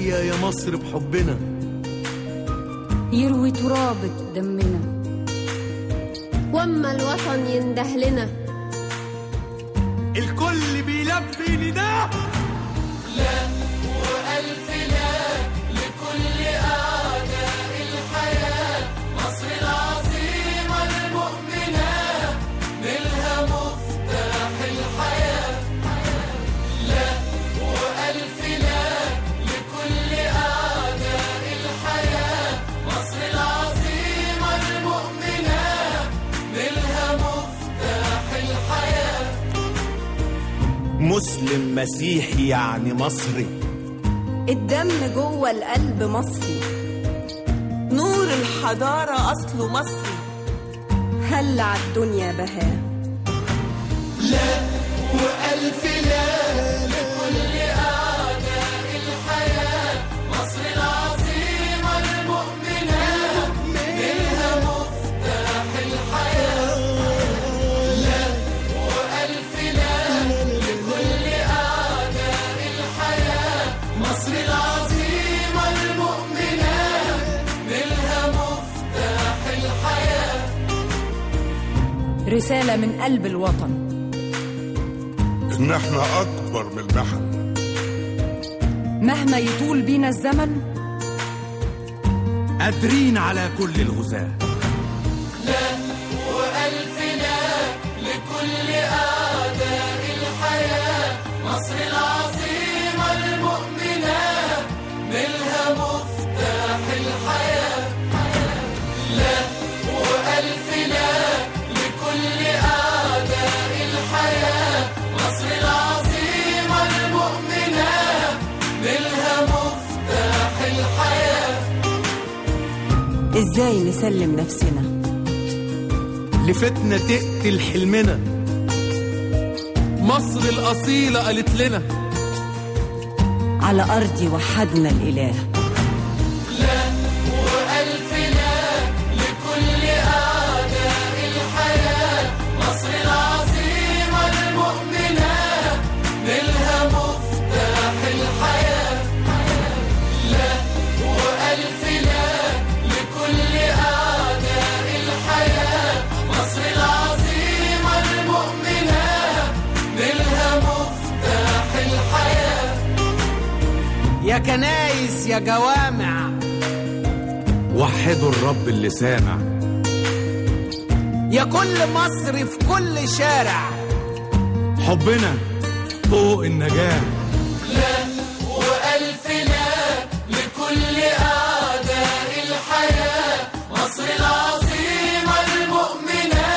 نحيا يا مصر بحبنا، يروي ترابة دمنا، واما الوطن يندهلنا الكل بيلبي نداء لا وألف لا لكل أعداء الحياة، مصر العظيمة المؤمنة نيلها مفتاح الحياة. لا وألف لا لكل أعداء الحياة، مصر العظيمة المؤمنة نيلها مفتاح الحياة. مسلم مسيحي يعني مصري، الدم جوه القلب مصري، نور الحضارة أصله مصري، هلع الدنيا بهاه. لا وألف لا لكل أعداء الحياة، مصر العظيمة المؤمنة نيلها مفتاح الحياة. لا وألف لا لكل أعداء الحياة، مصر العظيمة المؤمنة نيلها مفتاح الحياة. رسالة من قلب الوطن، إن إحنا أكبر من المحن، مهما يطول بينا الزمن قادرين على كل الغزاة. لا وألف لا لكل أعداء الحياة، مصر العظيمة المؤمنة نيلها مفتاح الحياة. لا وألف لا لكل أعداء الحياة، مصر العظيمة المؤمنة نيلها مفتاح الحياة. إزاي نسلم نفسنا لفتنة تقتل حلمنا، مصر الأصيلة قالت لنا على أرضي وحدنا الإله. لا وألف لا لكل أعداء الحياة، مصر العظيمة المؤمنة نيلها مفتاح الحياة. لا وألف لا لكل أعداء الحياة، مصر العظيمة المؤمنة نيلها مفتاح الحياة. يا كنايس يا جوامع، وحدوا الرب اللي سامع، يا كل مصر في كل شارع، حبنا طوق النجاة. لا وألف لا لكل أعداء الحياة، مصر العظيمة المؤمنة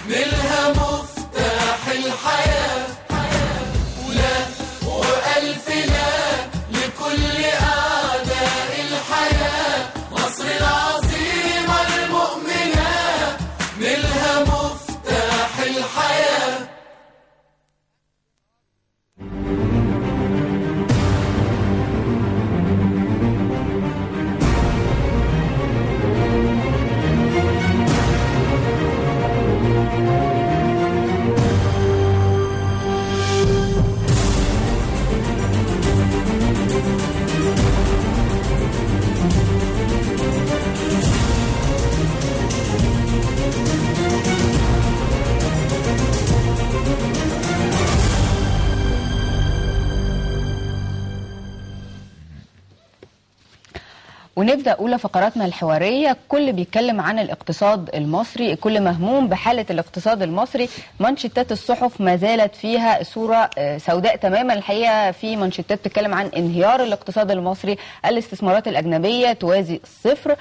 نيلها مفتاح الحياة. لا وألف لا لكل أعداء الحياة، مصر العظيمة المؤمنة نيلها مفتاح الحياة. ونبدأ أولى فقراتنا الحوارية. الكل بيتكلم عن الاقتصاد المصري، الكل مهموم بحالة الاقتصاد المصري. منشطات الصحف ما زالت فيها صورة سوداء تماما. الحقيقة في منشطات بتتكلم عن انهيار الاقتصاد المصري، الاستثمارات الأجنبية توازي الصفر.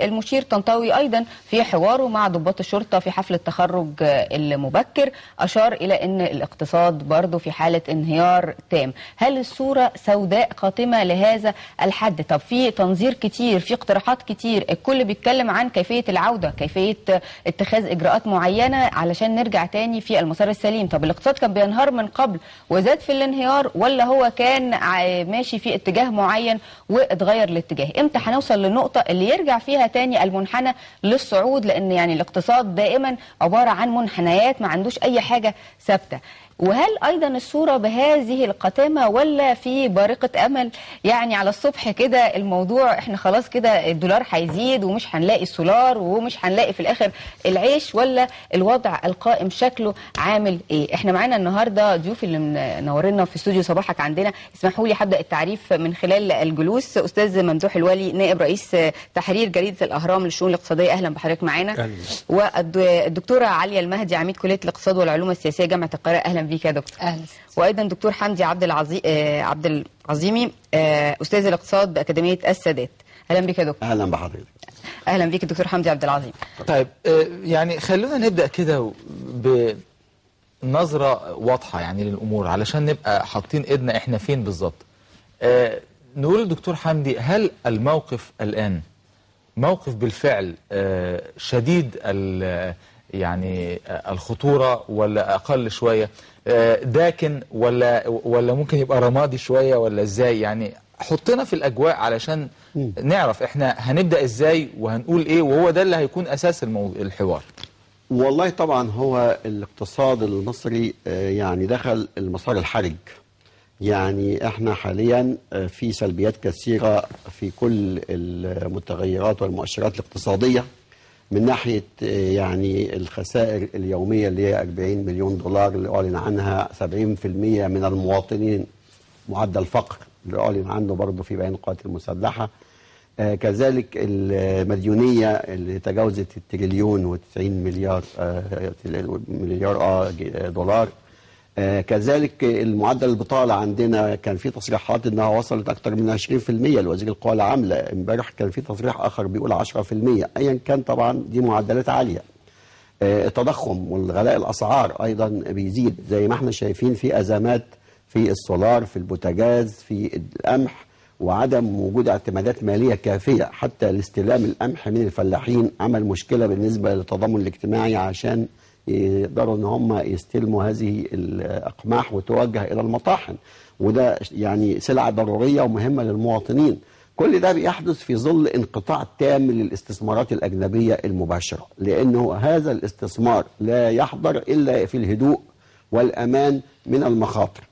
المشير طنطاوي أيضا في حواره مع ضباط الشرطة في حفل التخرج المبكر أشار إلى أن الاقتصاد برضو في حالة انهيار تام. هل الصورة سوداء قاتمة لهذا الحد؟ طب في تنظير كتير، في اقتراحات كتير، الكل بيتكلم عن كيفية العودة، كيفية اتخاذ إجراءات معينة علشان نرجع تاني في المسار السليم. طب الاقتصاد كان بينهار من قبل وزاد في الانهيار، ولا هو كان ماشي في اتجاه معين واتغير الاتجاه؟ امتى هنوصل للنقطة اللي يرجع فيها تاني المنحنى للصعود؟ لأن يعني الاقتصاد دائما عبارة عن منحنيات، ما عندوش أي حاجة ثابتة. وهل أيضا الصورة بهذه القتامة ولا في بارقة أمل؟ يعني على الصبح كده الموضوع احنا خلاص كده الدولار هيزيد ومش هنلاقي السولار ومش هنلاقي في الآخر العيش، ولا الوضع القائم شكله عامل ايه؟ احنا معانا النهاردة ضيوف اللي منورنا في استوديو صباحك عندنا. اسمحوا لي هبدأ التعريف من خلال الجلوس. أستاذ ممدوح الولي نائب رئيس تحرير جريدة الأهرام للشؤون الاقتصادية، أهلا بحضرتك معانا. والدكتورة عليا المهدي عميد كلية الاقتصاد والعلوم السياسية جامعة القاهرة، أهلا بيك يا دكتور. أهلا. وأيضا دكتور حمدي عبد العظيمي أستاذ الاقتصاد بأكاديمية السادات، أهلا بيك يا دكتور. أهلا بحضرتك. أهلا بيك دكتور حمدي عبد العظيم. طيب يعني خلونا نبدأ كده بنظرة واضحة يعني للأمور علشان نبقى حاطين إيدنا إحنا فين بالظبط. نقول للدكتور حمدي، هل الموقف الآن موقف بالفعل شديد يعني الخطورة ولا أقل شوية، داكن ولا ممكن يبقى رمادي شوية ولا إزاي؟ يعني حطنا في الأجواء علشان نعرف إحنا هنبدأ إزاي وهنقول إيه، وهو ده اللي هيكون أساس الحوار. والله طبعا هو الاقتصاد المصري يعني دخل المسار الحرج. يعني احنا حاليا في سلبيات كثيرة في كل المتغيرات والمؤشرات الاقتصادية، من ناحية يعني الخسائر اليومية اللي هي 40 مليون دولار اللي أعلن عنها 70% من المواطنين، معدل فقر اللي أعلن عنه برضه في بيان القوات المسلحة، كذلك المديونية اللي تجاوزت التريليون و90 مليار دولار، كذلك المعدل البطالة عندنا كان في تصريحات انها وصلت اكثر من 20% لوزير القوى العاملة، امبارح كان في تصريح اخر بيقول 10%. ايا كان طبعا دي معدلات عالية. التضخم والغلاء الاسعار ايضا بيزيد، زي ما احنا شايفين في ازمات في السولار، في البوتاجاز، في القمح، وعدم وجود اعتمادات مالية كافية حتى لاستلام القمح من الفلاحين عمل مشكلة بالنسبة للتضامن الاجتماعي عشان يقدروا ان هم يستلموا هذه الاقماح وتوجه الى المطاحن، وده يعني سلعة ضرورية ومهمة للمواطنين. كل ده بيحدث في ظل انقطاع تام للاستثمارات الأجنبية المباشرة، لأنه هذا الاستثمار لا يحضر إلا في الهدوء والأمان من المخاطر،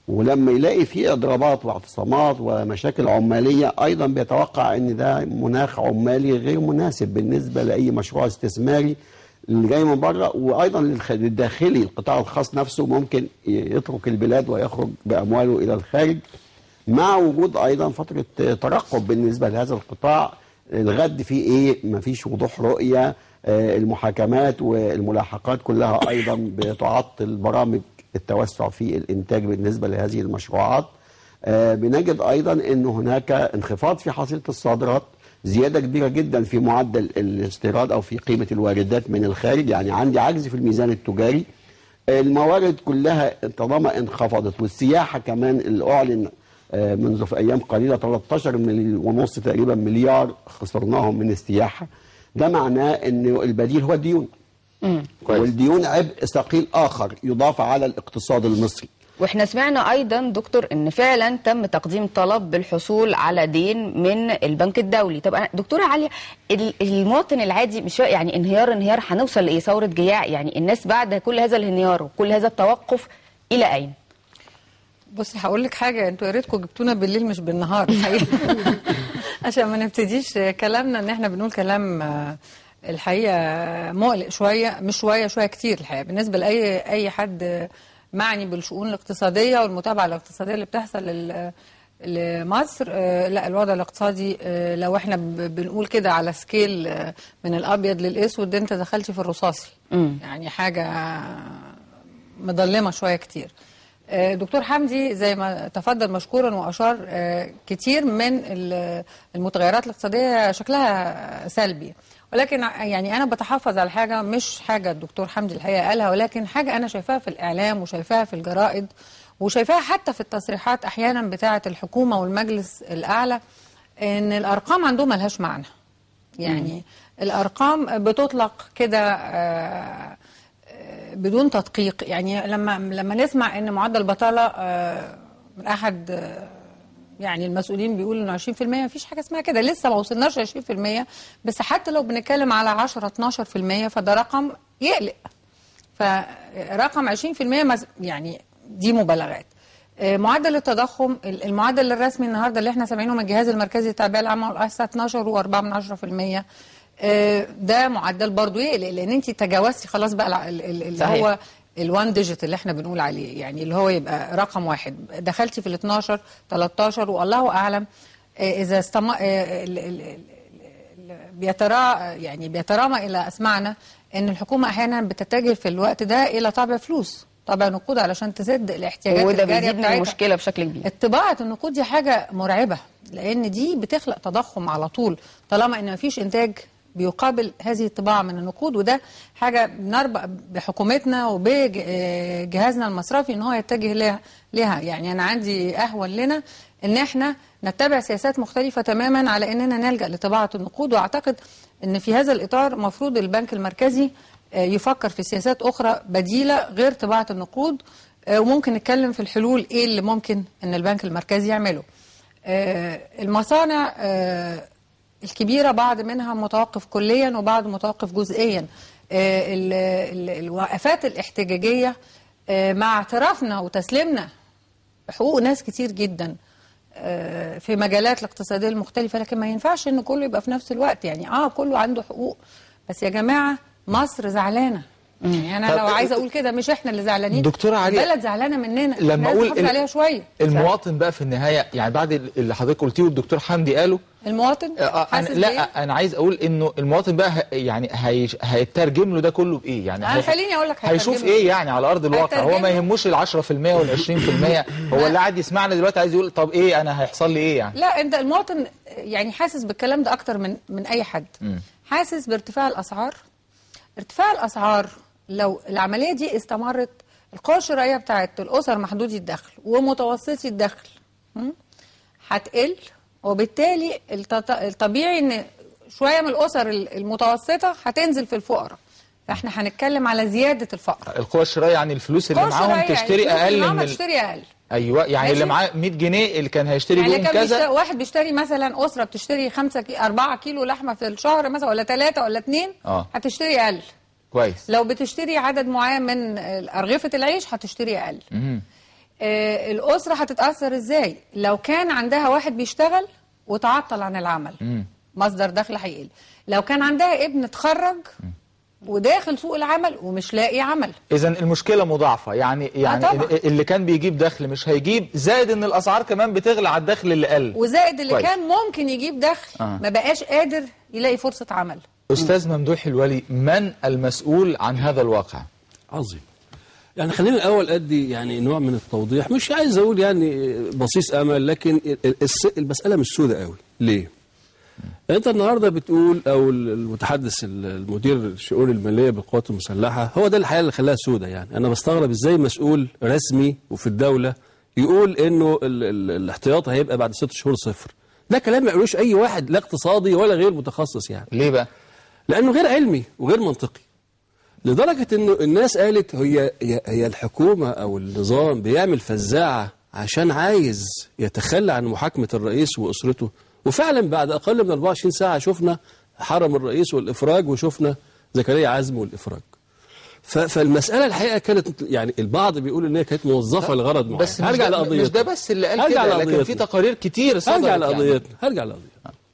ولما يلاقي فيه إضرابات واعتصامات ومشاكل عمالية أيضا بيتوقع أن ده مناخ عمالي غير مناسب بالنسبة لأي مشروع استثماري اللي جاي من بره، وايضا للداخلي القطاع الخاص نفسه ممكن يترك البلاد ويخرج بامواله الى الخارج، مع وجود ايضا فتره ترقب بالنسبه لهذا القطاع. الغد فيه ايه؟ مفيش وضوح رؤيه، المحاكمات والملاحقات كلها ايضا بتعطل برامج التوسع في الانتاج بالنسبه لهذه المشروعات. بنجد ايضا ان هناك انخفاض في حصيله الصادرات، زيادة كبيرة جدا في معدل الاستيراد أو في قيمة الواردات من الخارج، يعني عندي عجز في الميزان التجاري. الموارد كلها طالما انخفضت، والسياحة كمان اللي أعلن منذ في أيام قليلة 13.5 تقريبا مليار خسرناهم من السياحة، ده معناه أن البديل هو الديون. والديون عبء ثقيل آخر يضاف على الاقتصاد المصري. واحنا سمعنا ايضا دكتور ان فعلا تم تقديم طلب بالحصول على دين من البنك الدولي. طب دكتوره عليا، المواطن العادي مش يعني انهيار هنوصل لايه؟ ثوره جياع؟ يعني الناس بعد كل هذا الانهيار وكل هذا التوقف الى اين؟ بصي هقول لك حاجه، انتوا يا ريتكم جبتونا بالليل مش بالنهار الحقيقه عشان ما نبتديش كلامنا ان احنا بنقول كلام الحقيقه مقلق شويه، مش شويه كتير الحقيقه بالنسبه لاي حد معني بالشؤون الاقتصادية والمتابعة الاقتصادية اللي بتحصل لمصر. لا، الوضع الاقتصادي لو احنا بنقول كده على سكيل من الأبيض للأسود، انت دخلتي في الرصاصي. يعني حاجة مظلمة شوية كتير. دكتور حمدي زي ما تفضل مشكورا وأشار، كتير من المتغيرات الاقتصادية شكلها سلبي، ولكن يعني أنا بتحفظ على حاجة، مش حاجة الدكتور حمدي الحقيقة قالها، ولكن حاجة أنا شايفاها في الإعلام وشايفاها في الجرائد وشايفاها حتى في التصريحات أحيانا بتاعة الحكومة والمجلس الأعلى، إن الأرقام عندهم ملهاش معنى. يعني الأرقام بتطلق كده بدون تدقيق. يعني لما نسمع إن معدل البطالة من أحد يعني المسؤولين بيقولوا انه 20%، مفيش حاجه اسمها كده، لسه ما وصلناش 20%، بس حتى لو بنتكلم على 10-12% فده رقم يقلق. فرقم 20% يعني دي مبالغات. معدل التضخم، المعدل الرسمي النهارده اللي احنا سامعينه من الجهاز المركزي للتعبئه العامه والاحصاء 12.4%. ده معدل برضو يقلق، لان انت تجاوزتي خلاص بقى اللي هو الوان ديجيت اللي احنا بنقول عليه، يعني اللي هو يبقى رقم واحد، دخلتي في ال 12 13 والله اعلم اذا بيترامى الى اسمعنا ان الحكومه احيانا بتتجه في الوقت ده الى طبع فلوس، طبع نقود علشان تسد الاحتياجات وده الجاريه بيزيد من المشكله بشكل كبير. طباعه النقود دي حاجه مرعبه، لان دي بتخلق تضخم على طول طالما ان مفيش انتاج بيقابل هذه الطباعه من النقود، وده حاجه بنربط بحكومتنا وبجهازنا المصرفي ان هو يتجه لها. يعني انا عندي اهون لنا ان احنا نتبع سياسات مختلفه تماما على اننا نلجا لطباعه النقود، واعتقد ان في هذا الاطار مفروض البنك المركزي يفكر في سياسات اخرى بديله غير طباعه النقود، وممكن نتكلم في الحلول ايه اللي ممكن ان البنك المركزي يعمله. المصانع الكبيره بعض منها متوقف كليا وبعض متوقف جزئيا. الوقفات الاحتجاجيه مع اعترافنا وتسليمنا حقوق ناس كتير جدا في مجالات الاقتصاديه المختلفه، لكن ما ينفعش ان كله يبقى في نفس الوقت. يعني كله عنده حقوق، بس يا جماعه مصر زعلانه. يعني انا لو عايزه اقول كده، مش احنا اللي زعلانين، دكتورة علياء، البلد زعلانه مننا، لما اقول عليها شويه. المواطن بقى في النهايه، يعني بعد اللي حضرتك قلتيه والدكتور حمدي قاله، المواطن انا عايز اقول انه المواطن بقى يعني هيترجم له ده كله بايه؟ يعني خليني اقول لك هيشوف ايه يعني على ارض الواقع؟ هو ما يهموش ال 10% وال 20%، هو اللي قاعد يسمعنا دلوقتي عايز يقول طب ايه انا هيحصل لي ايه يعني؟ لا، انت المواطن يعني حاسس بالكلام ده اكتر من اي حد. حاسس بارتفاع الاسعار. ارتفاع الاسعار لو العمليه دي استمرت، القوى الشرائيه بتاعت الاسر محدودي الدخل ومتوسطي الدخل هتقل، وبالتالي الطبيعي ان شويه من الاسر المتوسطه هتنزل في الفقراء، فاحنا هنتكلم على زياده الفقر. القوى الشرائيه يعني الفلوس اللي معاهم تشتري اقل من تشتري اقل. ايوه، يعني اللي معاه 100 جنيه اللي كان هيشتري بيهم كذا، واحد بيشتري مثلا اسره بتشتري 4 كيلو لحمه في الشهر مثلا، ولا 3 ولا 2، هتشتري اقل. كويس. لو بتشتري عدد معين من أرغفة العيش هتشتري أقل. الأسرة هتتأثر إزاي؟ لو كان عندها واحد بيشتغل وتعطل عن العمل، مصدر دخل هيقل. لو كان عندها ابن اتخرج وداخل سوق العمل ومش لاقي عمل، إذا المشكلة مضاعفة. يعني اللي كان بيجيب دخل مش هيجيب، زائد إن الأسعار كمان بتغلى على الدخل اللي قل، وزائد اللي كان ممكن يجيب دخل ما بقاش قادر يلاقي فرصة عمل. أستاذ ممدوح الولي، من المسؤول عن هذا الواقع؟ عظيم. يعني خلينا الأول أدي يعني نوع من التوضيح، مش عايز أقول يعني بصيص أمل، لكن المسألة مش سودة قوي. ليه؟ أنت النهاردة بتقول، أو المتحدث المدير الشؤون المالية بالقوات المسلحة، هو ده الحقيقة اللي خلاها سودة. يعني أنا بستغرب إزاي مسؤول رسمي وفي الدولة يقول إنه الاحتياط هيبقى بعد 6 شهور صفر. ده كلام ما يقولوش أي واحد لا اقتصادي ولا غير متخصص. يعني ليه بقى؟ لأنه غير علمي وغير منطقي، لدرجة إنه الناس قالت هي الحكومة أو النظام بيعمل فزاعة عشان عايز يتخلى عن محاكمة الرئيس وأسرته. وفعلا بعد أقل من 24 ساعة شفنا حرم الرئيس والإفراج، وشفنا زكريا عزم والإفراج. فالمسألة الحقيقة كانت يعني البعض بيقول إن هي كانت موظفة لغرض معين. بس مش ده بس اللي قال كده، لكن في تقارير كتير صدرت. هرجع لقضيتنا.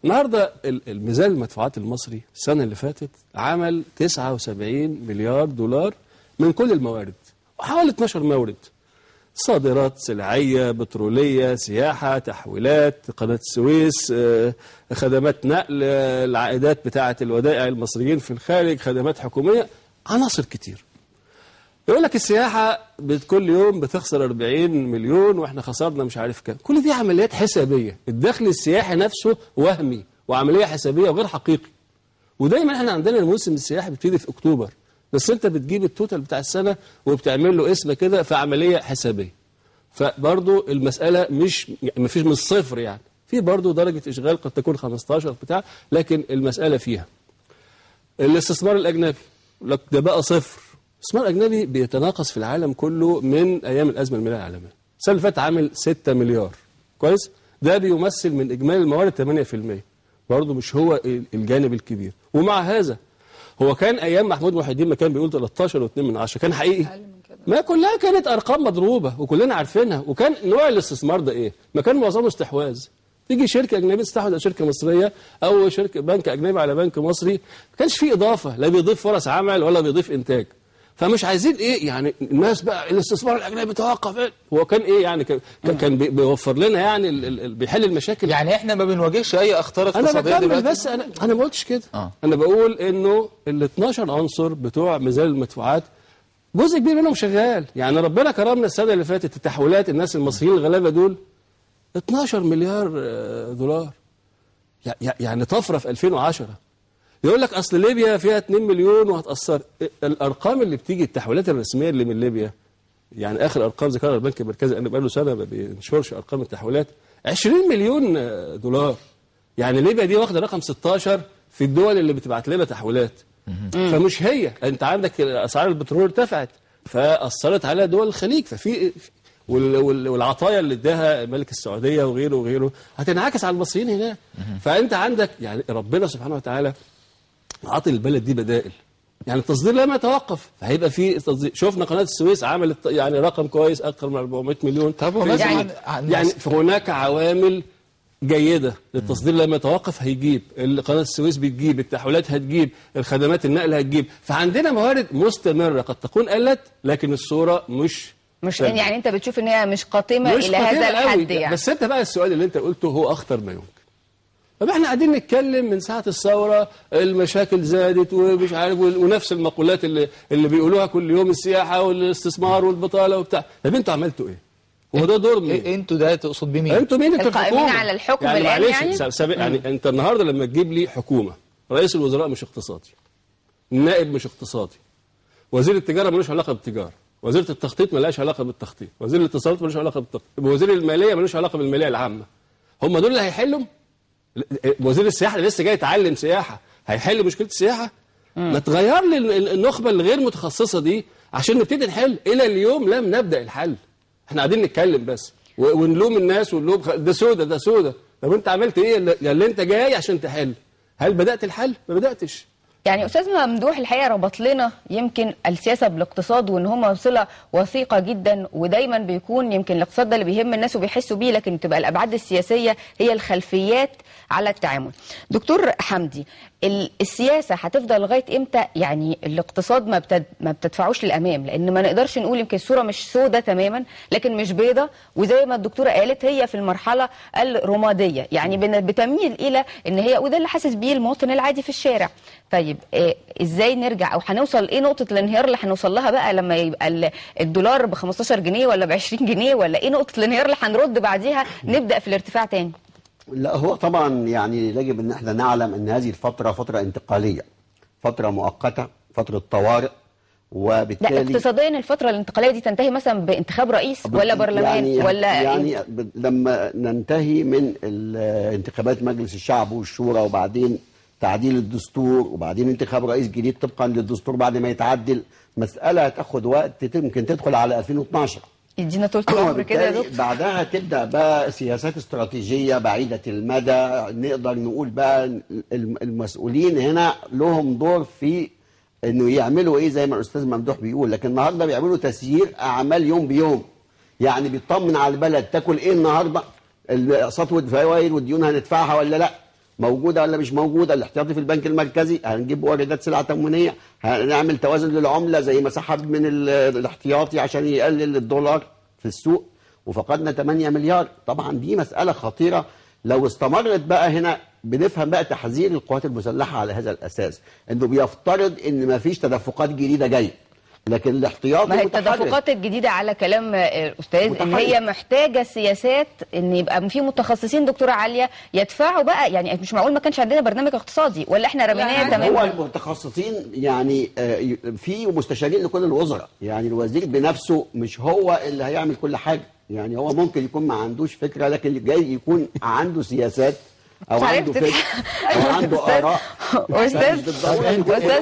النهارده الميزان المدفوعات المصري السنة اللي فاتت عمل 79 مليار دولار من كل الموارد، وحوالي 12 مورد: صادرات سلعية، بترولية، سياحة، تحويلات، قناة السويس، خدمات نقل، العائدات بتاعة الودائع المصريين في الخارج، خدمات حكومية، عناصر كتير. يقول لك السياحة كل يوم بتخسر 40 مليون واحنا خسرنا مش عارف كام. كل دي عمليات حسابية. الدخل السياحي نفسه وهمي وعملية حسابية وغير حقيقي. ودايما احنا عندنا الموسم السياحي بيبتدي في أكتوبر، بس انت بتجيب التوتال بتاع السنة وبتعمل له اسم كده في عملية حسابية. فبرضو المسألة مش صفر، يعني في برضو درجة إشغال قد تكون 15 بتاع، لكن المسألة فيها الاستثمار الأجنبي لك ده بقى صفر. الاستثمار الأجنبي بيتناقص في العالم كله من أيام الأزمة المالية العالمية. السنة اللي فاتت عامل 6 مليار، كويس؟ ده بيمثل من إجمالي الموارد 8%. برضه مش هو الجانب الكبير. ومع هذا هو كان أيام محمود محي الدين ما كان بيقول 13.2 كان حقيقي؟ ما كلها كانت ارقام مضروبه وكلنا عارفينها. وكان نوع الاستثمار ده ايه؟ ما كان معظمه استحواذ. تيجي شركه اجنبيه تستحوذ على شركه مصريه او شركه بنك اجنبي على بنك مصري، ما كانش فيه اضافه، لا بيضيف فرص عمل ولا بيضيف انتاج. فمش عايزين ايه يعني الناس بقى الاستثمار الاجنبي توقف. هو كان ايه يعني؟ كان بيوفر لنا يعني بيحل المشاكل. يعني احنا ما بنواجهش اي اخطار اقتصاديه انا دلوقتي؟ بس انا ما قلتش كده. انا بقول انه ال 12 عنصر بتوع ميزان المدفوعات جزء كبير منهم شغال. يعني ربنا كرمنا السنه اللي فاتت التحويلات الناس المصريين الغلابه دول 12 مليار دولار. يعني طفره في 2010. يقول لك اصل ليبيا فيها 2 مليون وهتاثر. الارقام اللي بتيجي التحويلات الرسميه اللي من ليبيا، يعني اخر ارقام ذكرها البنك المركزي انا بقى له سنه ما بينشرش ارقام التحويلات، 20 مليون دولار. يعني ليبيا دي واخده رقم 16 في الدول اللي بتبعت لنا تحويلات. فمش هي، انت عندك اسعار البترول ارتفعت فاثرت على دول الخليج، ففي والعطايا اللي اداها الملك السعوديه وغيره وغيره هتنعكس على المصريين هناك. فانت عندك يعني ربنا سبحانه وتعالى عاطي البلد دي بدائل. يعني التصدير لما يتوقف فهيبقى في تصدير. شفنا قناه السويس عملت يعني رقم كويس اكثر من 400 مليون. طب يعني هناك عوامل جيده للتصدير لما يتوقف هيجيب. قناه السويس بتجيب، التحويلات هتجيب، الخدمات النقل هتجيب. فعندنا موارد مستمره قد تكون قلت لكن الصوره مش يعني انت بتشوف ان هي مش قاتمه الى هذا الحد يعني. بس انت بقى السؤال اللي انت قلته هو اخطر ما يمكن. طب احنا قاعدين نتكلم من ساعه الثوره المشاكل زادت ومش عارف ونفس المقولات اللي بيقولوها كل يوم، السياحه والاستثمار والبطاله وبتاع. طب انتوا عملتوا ايه؟ هو ده دور مين؟ انتوا ده تقصد بمين؟ انتوا مين؟ انتوا القائمين على الحكم يعني الان يعني انت النهارده لما تجيب لي حكومه، رئيس الوزراء مش اقتصادي، النائب مش اقتصادي، وزير التجاره ملوش علاقه بالتجاره، وزيره التخطيط ملهاش علاقه بالتخطيط، وزير الاتصالات ملوش علاقه بالتخطيط، وزير الماليه ملوش علاقه بالماليه العامه. هم دول اللي هيحلوا؟ وزير السياحه اللي لسه جاي يتعلم سياحه هيحل مشكله السياحه؟ ما تغير لي النخبه الغير متخصصه دي عشان نبتدي نحل. الى اليوم لم نبدا الحل. احنا قاعدين نتكلم بس ونلوم الناس ونلوم ده سوده ده سوده. طب انت عملت ايه اللي انت جاي عشان تحل؟ هل بدات الحل؟ ما بداتش. يعني أستاذ ممدوح الحقيقة ربط لنا يمكن السياسة بالاقتصاد وإن هما صلة وثيقة جدا، ودايما بيكون يمكن الاقتصاد ده اللي بيهم الناس وبيحسوا بيه، لكن تبقى الأبعاد السياسية هي الخلفيات على التعامل. دكتور حمدي، السياسة هتفضل لغاية إمتى يعني الاقتصاد ما بتدفعوش للأمام؟ لأن ما نقدرش نقول يمكن الصورة مش سودة تماما لكن مش بيضة، وزي ما الدكتورة قالت هي في المرحلة الرمادية، يعني بتميل إلى إن هي، وده اللي حاسس بيه المواطن العادي في الشارع. طيب ازاي نرجع او هنوصل ايه نقطه الانهيار اللي هنوصل لها بقى لما يبقى الدولار ب 15 جنيه ولا ب 20 جنيه، ولا ايه نقطه الانهيار اللي هنرد بعديها نبدا في الارتفاع تاني؟ لا هو طبعا يعني يجب ان احنا نعلم ان هذه الفتره فتره انتقاليه، فتره مؤقته، فتره طوارئ، وبالتالي لا اقتصاديا الفتره الانتقاليه دي تنتهي مثلا بانتخاب رئيس ولا برلمان يعني لما ننتهي من انتخابات مجلس الشعب والشورى وبعدين تعديل الدستور وبعدين انتخاب رئيس جديد طبقا للدستور بعد ما يتعدل، مسألة هتاخد وقت يمكن تدخل على 2012. يدينا طول العمر كده يا دكتور. بعدها تبدأ بقى سياسات استراتيجية بعيدة المدى، نقدر نقول بقى المسؤولين هنا لهم دور في انه يعملوا ايه زي ما الاستاذ ممدوح بيقول، لكن النهارده بيعملوا تسيير اعمال يوم بيوم. يعني بيطمن على البلد تاكل ايه النهارده؟ الاقساط والفوائد والديون هندفعها ولا لا؟ موجوده ولا مش موجوده؟ الاحتياطي في البنك المركزي، هنجيب واردات سلع تموينيه، هنعمل توازن للعمله زي ما سحب من الاحتياطي عشان يقلل الدولار في السوق وفقدنا 8 مليار. طبعا دي مساله خطيره لو استمرت. بقى هنا بنفهم بقى تحذير القوات المسلحه على هذا الاساس، انه بيفترض ان ما فيش تدفقات جديده جايه، لكن الاحتياطي ما هي التدفقات الجديده على كلام الاستاذ ان هي محتاجه سياسات، ان يبقى في متخصصين دكتوره عاليه يدفعوا بقى. يعني مش معقول ما كانش عندنا برنامج اقتصادي ولا احنا رميناه تماما. هو المتخصصين يعني في مستشارين لكل الوزراء، يعني الوزير بنفسه مش هو اللي هيعمل كل حاجه، يعني هو ممكن يكون ما عندوش فكره لكن جاي يكون عنده سياسات او عنده فكر او عنده اراء. استاذ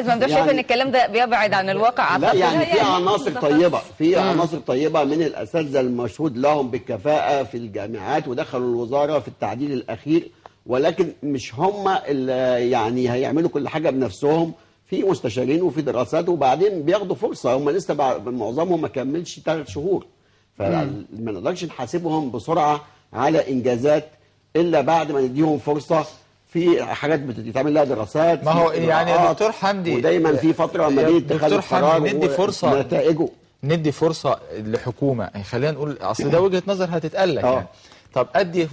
ممدوح شايف ان الكلام ده بيبعد عن الواقع؟ لا يعني في عناصر طيبه، في عناصر طيبه من الاساتذه المشهود لهم بالكفاءه في الجامعات ودخلوا الوزاره في التعديل الاخير، ولكن مش هم اللي يعني هيعملوا كل حاجه بنفسهم. في مستشارين وفي دراسات، وبعدين بياخدوا فرصه، هم لسه معظمهم ما كملش 3 شهور، فما نقدرش نحاسبهم بسرعه على انجازات الا بعد ما نديهم فرصه. في حاجات بتتعمل لها دراسات، ما هو يعني يا دكتور حمدي ودايما في فتره ما بين اتخاذ القرار ندي فرصه نتائجه. ندي فرصه لحكومه، خلينا نقول اصل ده وجهه نظر هتتقال لك يعني. طب ادي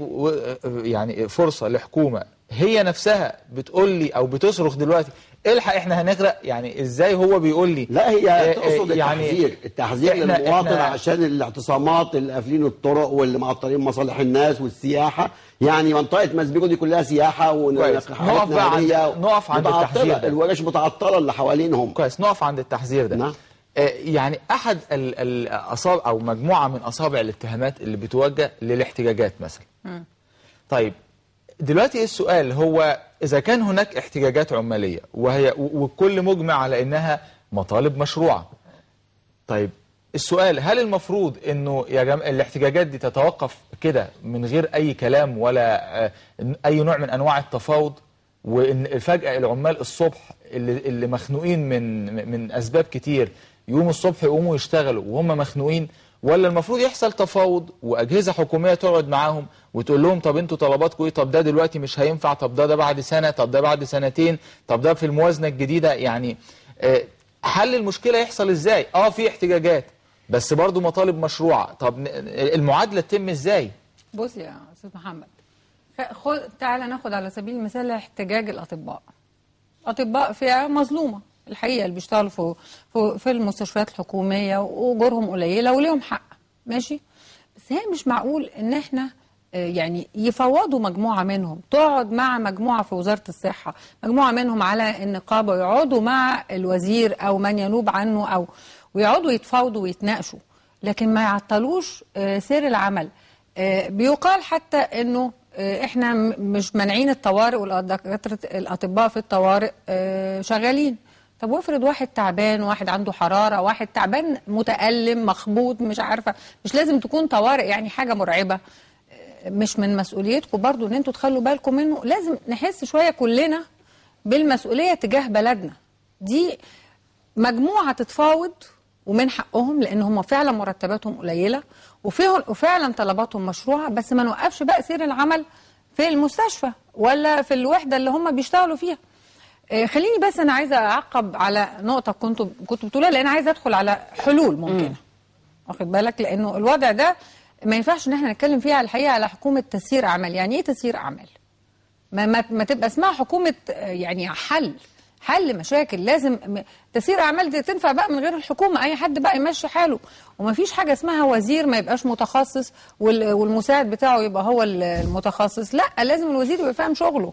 يعني فرصه لحكومه هي نفسها بتقول لي او بتصرخ دلوقتي الحق احنا هنغرق، يعني ازاي هو بيقول لي؟ لا هي تقصد يعني التحذير للمواطن عشان الاعتصامات اللي قافلين الطرق واللي معطلين مصالح الناس والسياحه، يعني منطقه مسبيرو دي كلها سياحه نقف بقى نقف عند التحذير ده. الورش متعطله اللي حوالينهم. كويس، نقف عند التحذير ده. نعم. يعني احد الاصابع او مجموعه من اصابع الاتهامات اللي بتوجه للاحتجاجات مثلا. طيب دلوقتي السؤال هو إذا كان هناك احتجاجات عمالية والكل مجمع على إنها مطالب مشروعة، طيب السؤال هل المفروض إنه الاحتجاجات دي تتوقف كده من غير أي كلام ولا أي نوع من أنواع التفاوض، وإن فجأة العمال الصبح اللي مخنوقين من أسباب كتير يقوموا الصبح يقوموا يشتغلوا وهم مخنوقين، ولا المفروض يحصل تفاوض واجهزه حكوميه تقعد معاهم وتقول لهم طب انتوا طلباتكم ايه؟ طب ده دلوقتي مش هينفع، طب ده بعد سنه، طب ده بعد سنتين، طب ده في الموازنه الجديده. يعني حل المشكله يحصل ازاي؟ في احتجاجات بس برضو مطالب مشروعه، طب المعادله تتم ازاي؟ بص يا استاذ محمد، تعالى ناخد على سبيل المثال احتجاج الاطباء. اطباء فئه مظلومه الحقيقه، اللي بيشتغلوا في المستشفيات الحكوميه واجورهم قليله وليهم حق، ماشي، بس هي مش معقول ان احنا يعني يفوضوا مجموعه منهم تقعد مع مجموعه في وزاره الصحه، مجموعه منهم على النقابه، ويقعدوا مع الوزير او من ينوب عنه او ويقعدوا يتفاوضوا ويتناقشوا، لكن ما يعطلوش سير العمل. بيقال حتى انه احنا مش مانعين الطوارئ والدكاتره الاطباء في الطوارئ شغالين. طب وافرض واحد تعبان، واحد عنده حراره، واحد تعبان متألم مخبوط، مش عارفه، مش لازم تكون طوارئ يعني حاجه مرعبه. مش من مسؤوليتكم برضو ان انتوا تخلوا بالكم منه؟ لازم نحس شويه كلنا بالمسؤوليه تجاه بلدنا دي. مجموعه تتفاوض ومن حقهم، لان هم فعلا مرتباتهم قليله وفعلا طلباتهم مشروعه، بس ما نوقفش بقى سير العمل في المستشفى ولا في الوحده اللي هم بيشتغلوا فيها. خليني بس انا عايزه اعقب على نقطه كنتوا بتقولها، لان عايزه ادخل على حلول ممكنه. واخد بالك؟ لانه الوضع ده ما ينفعش ان احنا نتكلم فيها الحقيقه على حكومه تسيير اعمال. يعني ايه تسيير اعمال؟ ما تبقى اسمها حكومه يعني حل مشاكل. لازم تسيير اعمال دي تنفع بقى من غير الحكومه، اي حد بقى يمشي حاله، وما فيش حاجه اسمها وزير ما يبقاش متخصص والمساعد بتاعه يبقى هو المتخصص. لا، لازم الوزير يبقى فاهم شغله،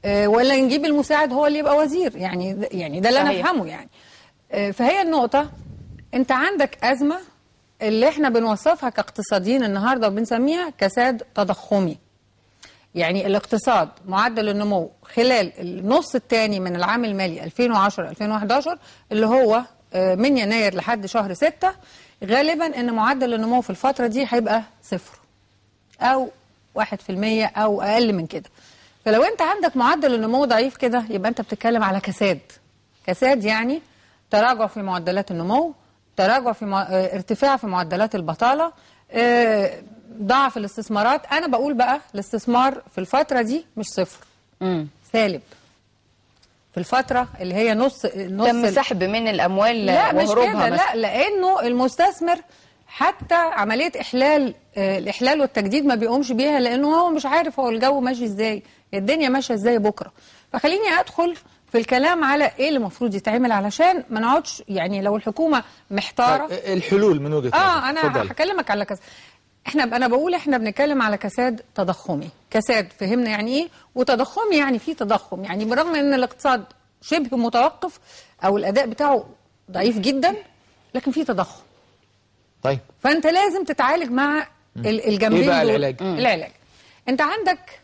ولا نجيب المساعد هو اللي يبقى وزير. يعني ده اللي انا افهمه يعني. فهي النقطه، انت عندك ازمه اللي احنا بنوصفها كاقتصاديين النهارده وبنسميها كساد تضخمي. يعني الاقتصاد معدل النمو خلال النص الثاني من العام المالي 2010-2011 اللي هو من يناير لحد شهر 6، غالبا ان معدل النمو في الفتره دي هيبقى 0 او 1% او اقل من كده. فلو انت عندك معدل النمو ضعيف كده، يبقى انت بتتكلم على كساد يعني تراجع في معدلات النمو، تراجع في ارتفاع في معدلات البطالة، ضعف الاستثمارات. انا بقول بقى الاستثمار في الفترة دي مش 0، سالب. في الفترة اللي هي نص تم سحب من الاموال لا وهروبها مش كده، لا، لانه المستثمر حتى عملية الإحلال والتجديد ما بيقومش بيها، لأنه هو مش عارف هو الجو ماشي إزاي، الدنيا ماشية إزاي بكرة. فخليني أدخل في الكلام على إيه اللي المفروض يتعمل علشان ما نقعدش. يعني لو الحكومة محتارة الحلول من وجهة نظرك. أنا هكلمك على كذا. أنا بقول إحنا بنتكلم على كساد تضخمي. كساد فهمنا يعني إيه، وتضخمي يعني في تضخم، يعني برغم إن الاقتصاد شبه متوقف أو الأداء بتاعه ضعيف جدا، لكن في تضخم. طيب فانت لازم تتعالج مع الجنبين. ايه بقى دول. العلاج؟ العلاج انت عندك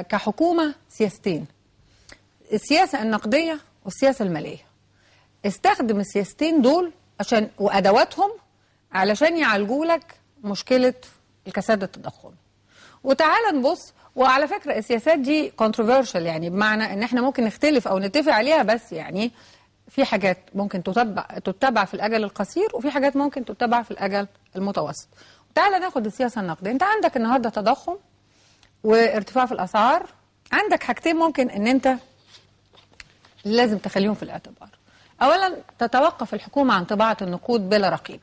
كحكومه سياستين، السياسه النقديه والسياسه الماليه. استخدم السياستين دول وادواتهم علشان يعالجوا لك مشكله الكساد التضخمي. وتعال نبص وعلى فكره السياسات دي كونتروفيرشال، يعني بمعنى ان احنا ممكن نختلف او نتفق عليها، بس يعني في حاجات ممكن تتبع في الاجل القصير، وفي حاجات ممكن تتبع في الاجل المتوسط. تعالى ناخد السياسه النقديه. انت عندك النهارده تضخم وارتفاع في الاسعار، عندك حاجتين ممكن ان انت لازم تخليهم في الاعتبار. اولا تتوقف الحكومه عن طباعه النقود بلا رقيب،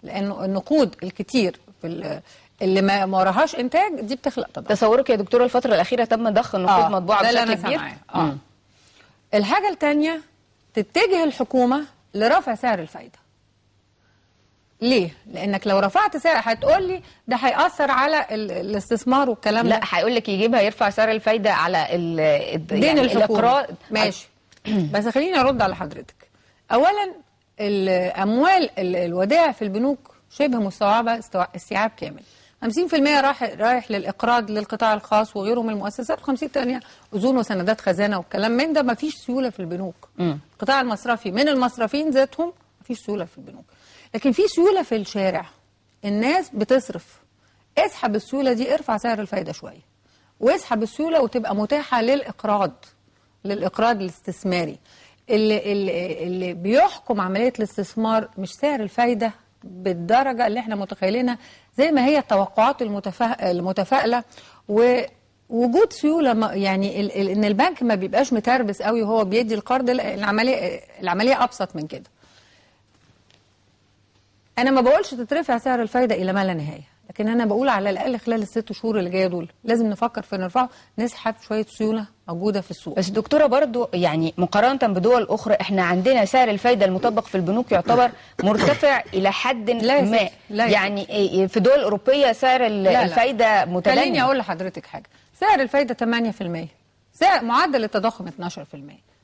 لانه النقود الكتير في اللي ما وراهاش انتاج دي بتخلق تضخم. تصورك يا دكتوره الفتره الاخيره تم ضخ النقود مطبوعه بشكل كبير؟ الحاجه الثانيه تتجه الحكومه لرفع سعر الفايده. ليه؟ لانك لو رفعت سعر هتقول لي ده هيأثر على الاستثمار والكلام ده. لا، هيقول لك يجيبها يرفع سعر الفايده على دين يعني الحكومه. ماشي. بس خليني ارد على حضرتك. اولا الاموال الودائع في البنوك شبه مستوعبه استيعاب كامل. 50% رايح للاقراض للقطاع الخاص وغيره من المؤسسات، و50 تانية اذون وسندات خزانه والكلام من ده. ما فيش سيوله في البنوك. القطاع المصرفي من المصرفين ذاتهم ما فيش سيوله في البنوك، لكن في سيوله في الشارع. الناس بتصرف. اسحب السيوله دي، ارفع سعر الفايده شويه، واسحب السيوله وتبقى متاحه للاقراض الاستثماري. اللي بيحكم عمليه الاستثمار مش سعر الفايده بالدرجه اللي احنا متخيلينها زي ما هي التوقعات المتفائله، ووجود سيوله. يعني ان البنك ما بيبقاش متربس قوي وهو بيدي القرض. العمليه ابسط من كده. انا ما بقولش تترفع سعر الفايده الى ما لا نهايه، لكن انا بقول على الاقل خلال ال6 شهور اللي جايه دول لازم نفكر في نرفعه، نسحب شويه سيوله موجوده في السوق. بس دكتوره برضو يعني مقارنه بدول اخرى احنا عندنا سعر الفايده المطبق في البنوك يعتبر مرتفع الى حد ما. يعني في دول اوروبيه سعر الفايده متدني. خليني اقول لحضرتك حاجه. سعر الفايده 8%، سعر معدل التضخم 12%.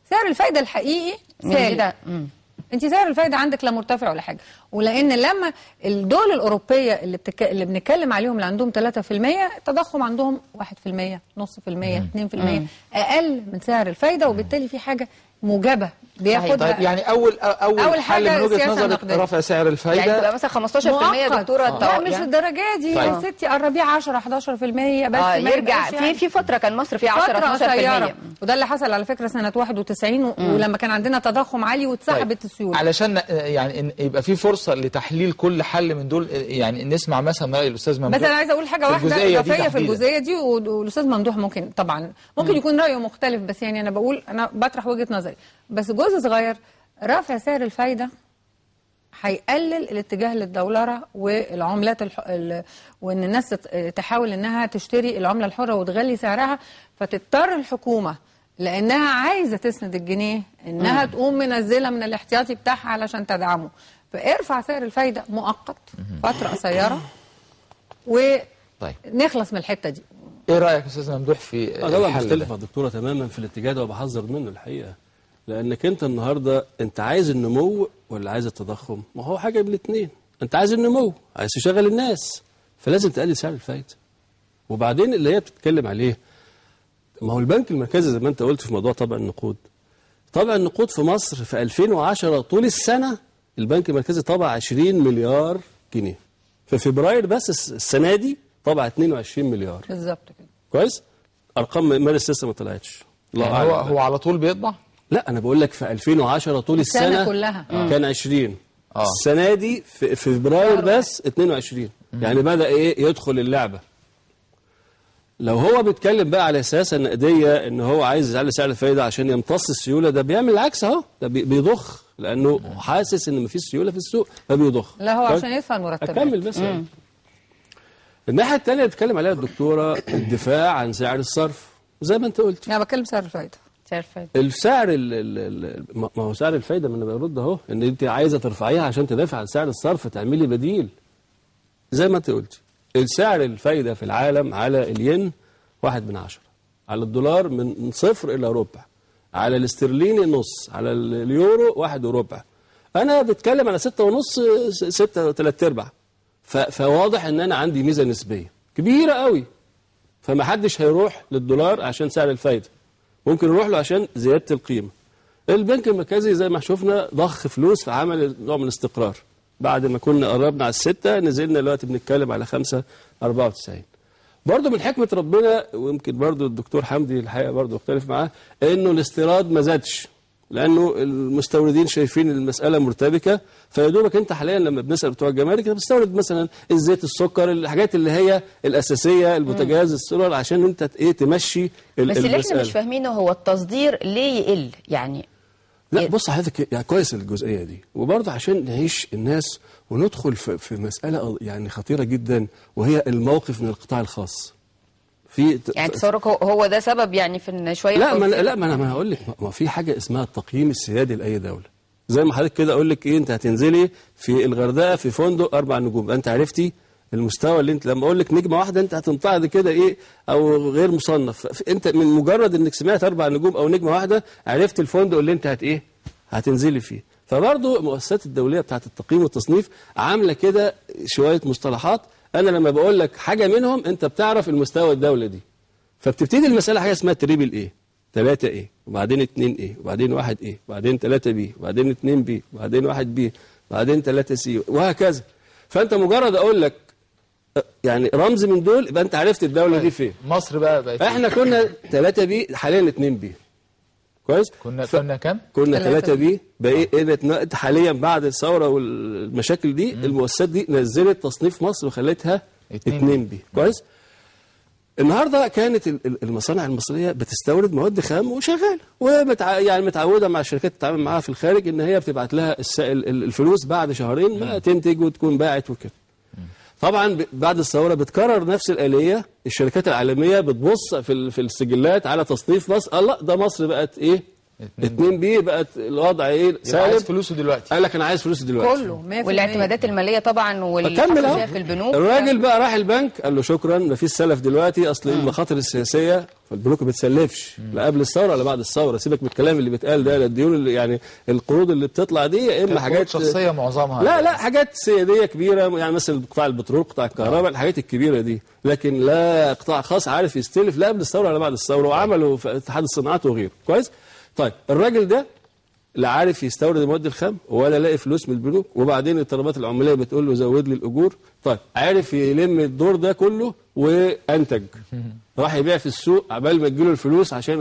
سعر الفايده الحقيقي سالب. انت سعر الفايده عندك لا مرتفع ولا حاجه. ولان لما الدول الاوروبيه اللي بنتكلم عليهم اللي عندهم 3%، التضخم عندهم 1%، نص في المية، 2%، اقل من سعر الفايده، وبالتالي في حاجه موجبه بياخدها. طيب يعني اول حل من وجهه نظرك رفع سعر الفايده، يعني تبقى مثلا 15% دكتوره. لا مش الدرجه دي يا ستي، قربيه 10 11% بس. يرجع يعني في فتره كان مصر فيها 10 12%، وده اللي حصل على فكره سنه 91 ولما كان عندنا تضخم عالي واتسحبت السيوله. علشان يعني يبقى في فرصه لتحليل كل حل من دول، يعني نسمع مثلا راي الاستاذ ممدوح. بس انا عايزه اقول حاجه واحده اضافيه في الجزئيه دي، والاستاذ ممدوح ممكن طبعا يكون رايه مختلف، بس يعني انا بطرح وجهه نظري. بس جزء صغير، رفع سعر الفايده هيقلل الاتجاه للدولاره والعملات وان الناس تحاول انها تشتري العمله الحره وتغلي سعرها، فتضطر الحكومه لانها عايزه تسند الجنيه انها تقوم منزله من الاحتياطي بتاعها علشان تدعمه. فارفع سعر الفايده مؤقت فتره قصيره ونخلص من الحته دي. ايه رايك يا استاذ ممدوح في انا مختلف مع الدكتوره تماما في الاتجاه ده وبحذر منه الحقيقه. لانك انت النهارده انت عايز النمو ولا عايز التضخم؟ ما هو حاجه من الاثنين. انت عايز النمو، عايز تشغل الناس، فلازم تقلل سعر الفايده. وبعدين اللي هي بتتكلم عليه، ما هو البنك المركزي زي ما انت قلت في موضوع طبع النقود. طبع النقود في مصر في 2010 طول السنه البنك المركزي طبع 20 مليار جنيه. في فبراير بس السنه دي طبع 22 مليار. بالظبط كده. كويس؟ ارقام مارس لسه ما طلعتش. يعني هو على طول بيطبع؟ لا انا بقول لك في 2010 طول السنه كلها كان 20. السنه دي في فبراير بس 22. يعني بدا يدخل اللعبه. لو هو بيتكلم بقى على السياسه النقديه ان هو عايز يعلي سعر الفايده عشان يمتص السيوله، ده بيعمل العكس اهو، ده بيضخ لانه حاسس ان مفيش سيوله في السوق فبيضخ. لا هو عشان يدفع المرتبات. اكمل بس. الناحيه الثانيه اللي بتتكلم عليها الدكتوره الدفاع عن سعر الصرف زي ما انت قلت. انا بتكلم سعر الفايده. السعر ما هو سعر الفايده، ما انا برد اهو ان انت عايزه ترفعيها عشان تدافع عن سعر الصرف، تعملي بديل زي ما انت قلتي. السعر الفايده في العالم على الين 1/10، على الدولار من 0 إلى ربع، على الاسترليني نص، على اليورو 1 وربع. انا بتكلم على 6.5 6 3/4. فواضح ان انا عندي ميزه نسبيه كبيره قوي، فما حدش هيروح للدولار عشان سعر الفايده، ممكن يروح له عشان زياده القيمه. البنك المركزي زي ما شفنا ضخ فلوس فعمل نوع من الاستقرار. بعد ما كنا قربنا على 6 نزلنا دلوقتي بنتكلم على 5.94. برضه من حكمه ربنا، ويمكن برضه الدكتور حمدي الحقيقه برضه اختلف معاه، انه الاستيراد ما زادش، لانه المستوردين شايفين المساله مرتبكه. فيا دوبك انت حاليا لما بنسال بتوع الجمارك انت بتستورد مثلا الزيت، السكر، الحاجات اللي هي الاساسيه، البوتاجاز، السولار، عشان انت تمشي بس اللي احنا مش فاهمينه هو التصدير ليه يقل يعني. لا بص حضرتك، يعني كويس الجزئيه دي، وبرضه عشان نعيش الناس وندخل في مساله يعني خطيره جدا، وهي الموقف من القطاع الخاص. يعني تصورك هو ده سبب يعني في ان شويه لا ما انا هقول لك، ما في حاجه اسمها التقييم السيادي لاي دوله. زي ما حضرتك كده اقول لك ايه، انت هتنزلي في الغردقه في فندق 4 نجوم، انت عرفتي المستوى اللي انت لما اقول لك نجمه واحده انت هتنطعد كده ايه او غير مصنف. انت من مجرد انك سمعت 4 نجوم او نجمه واحده عرفت الفندق اللي انت هتنزلي فيه. فبرضه المؤسسات الدوليه بتاعت التقييم والتصنيف عامله كده شويه مصطلحات، انا لما بقول لك حاجه منهم انت بتعرف المستوى الدوله دي. فبتبتدي المساله حاجه اسمها تريبل ايه، 3 ايه، وبعدين 2 ايه، وبعدين 1 ايه، وبعدين 3 بي، وبعدين 2 بي، وبعدين 1 بي، وبعدين 3 سي، وهكذا. فانت مجرد اقول لك يعني رمز من دول يبقى انت عرفت الدوله دي فين. مصر بقى احنا كنا 3 بي، حاليا 2 بي. كويس؟ كنا كام؟ كنا 3 بي، بقيت حاليا بعد الثوره والمشاكل دي المؤسسات دي نزلت تصنيف مصر وخلتها 2 بي. كويس؟ النهارده كانت المصانع المصريه بتستورد مواد خام وشغاله، يعني متعوده مع الشركات تتعامل معاها في الخارج ان هي بتبعت لها الفلوس بعد شهرين ما تنتج وتكون باعت وكده. طبعا بعد الثوره بتكرر نفس الآلية، الشركات العالميه بتبص في السجلات على تصنيف مصر، الله ده مصر بقت ايه؟ 2 بي، بقت الوضع ايه؟ سالب. عايز فلوسه دلوقتي. قال لك انا عايز فلوسي دلوقتي كله، والاعتمادات الماليه طبعا والحصه في البنوك. الراجل بقى راح البنك قال له شكرا مفيش سلف دلوقتي، اصل المخاطر السياسيه فالبنوك ما بتسلفش لا قبل الثوره ولا بعد الثوره. سيبك من الكلام اللي بيتقال ده، الديون اللي يعني القروض اللي بتطلع دي يا اما حاجات شخصيه معظمها، لا حاجات سياديه كبيره، يعني مثلا قطاع البترول، قطاع الكهرباء، الحاجات الكبيره دي، لكن لا قطاع خاص عارف يستلف لا قبل الثوره ولا بعد الثوره، وعملوا في اتحاد الصناعات وغيره. كويس؟ طيب الراجل ده لا عارف يستورد المواد الخام ولا لاقي فلوس من البنوك، وبعدين الطلبات العماليه بتقول له زود لي الاجور. طيب عارف يلم الدور ده كله وانتج، راح يبيع في السوق عبال ما تجيله الفلوس عشان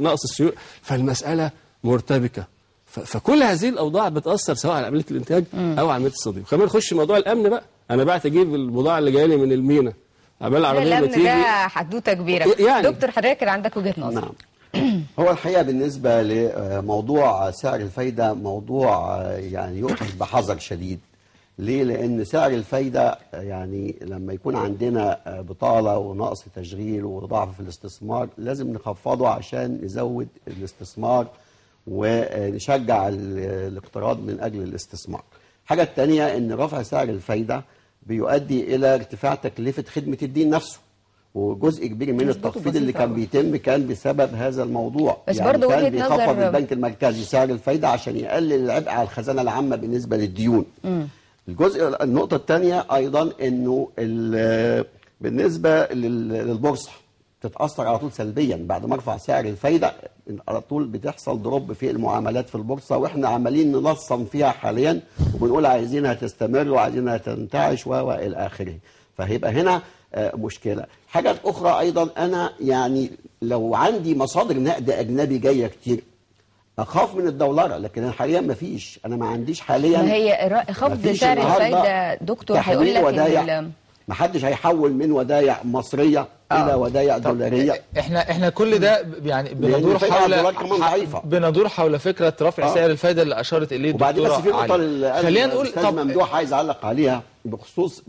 نقص السيوله. فالمساله مرتبكه. فكل هذه الاوضاع بتاثر سواء على عمليه الانتاج او عمليه التصدير. خلينا نخش موضوع الامن بقى. انا بعت اجيب البضاعه اللي جايه لي من المينا عبال العربيه ما تيجي. ده حدوته كبيره يعني. دكتور حضرتك كان عندك وجهه نظر. نعم. هو الحقيقة بالنسبة لموضوع سعر الفايدة موضوع يعني يؤخذ بحذر شديد. ليه؟ لأن سعر الفايدة يعني لما يكون عندنا بطالة ونقص تشغيل وضعف في الاستثمار لازم نخفضه عشان نزود الاستثمار ونشجع الاقتراض من أجل الاستثمار. الحاجة الثانية أن رفع سعر الفايدة بيؤدي إلى ارتفاع تكلفة خدمة الدين نفسه، وجزء كبير من التخفيض اللي كان بيتم كان بسبب هذا الموضوع. بس يعني برضه كان وجهة بيخفض نظر البنك المركزي سعر الفايدة عشان يقلل العبء على الخزانة العامة بالنسبة للديون. النقطة الثانية أيضا أنه بالنسبة للبورصة تتأثر على طول سلبيا بعد ما ارفع سعر الفايدة، على طول بتحصل دروب في المعاملات في البورصة، واحنا عمالين ننظم فيها حاليا وبنقول عايزينها تستمر وعايزينها تنتعش والى اخره. فهيبقى هنا مشكلة. حاجة أخرى أيضا، أنا يعني لو عندي مصادر نقد أجنبي جاية كتير أخاف من الدولار، لكن حاليا ما فيش، أنا ما عنديش حاليا. ما هي خفض سعر الفايدة دكتور هيقول لك ما حدش هيحول من ودايع مصرية إلى ودايع دولارية. احنا كل ده يعني بندور حول فكرة رفع سعر الفايدة اللي أشارت إليه الدكتورة. وبعدين بس في نقطة خلينا نقول ممدوح عايز أعلق عليها بخصوص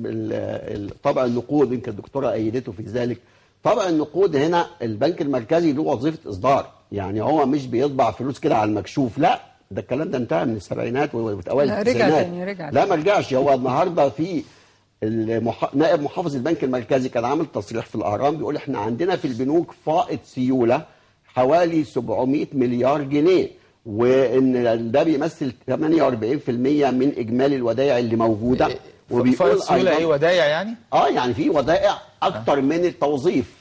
طبع النقود، يمكن الدكتورة أيدته في ذلك. طبع النقود هنا البنك المركزي له وظيفة إصدار، يعني هو مش بيطبع فلوس كده على المكشوف، لا ده الكلام ده انتهى من السبعينات وأوائل التسعينات. لا ما رجعش. هو النهارده في نائب محافظ البنك المركزي كان عامل تصريح في الأهرام بيقول احنا عندنا في البنوك فائض سيولة حوالي 700 مليار جنيه، وان ده بيمثل 48% من اجمالي الودائع اللي موجوده. وبيقول سيولة ايه ودائع يعني؟ يعني في ودائع اكتر من التوظيف،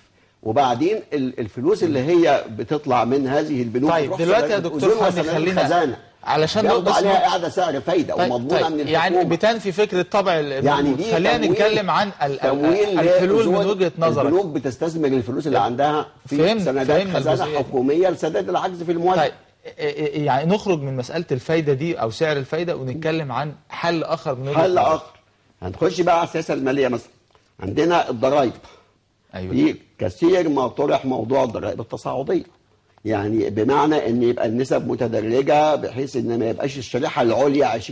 وبعدين الفلوس اللي هي بتطلع من هذه البنوك. طيب دلوقتي يا دكتور حمدي علشان بياخدوا عليها قاعده سعر فايده ومضمونه من الحكومه. يعني بتنفي فكره طبع يعني دي خلينا نتكلم عن الحلول من وجهه نظرك. البنوك بتستثمر الفلوس اللي عندها في سندات خزانه حكوميه لسداد العجز في الموازنه. طيب يعني نخرج من مساله الفايده دي او سعر الفايده ونتكلم عن حل اخر من حل اخر. هنخش بقى على السياسه الماليه مثلا. عندنا الضرائب. ايوه. في كثير ما طرح موضوع الضرائب التصاعديه. يعني بمعنى ان يبقى النسب متدرجه بحيث ان ما يبقاش الشريحه العليا 20%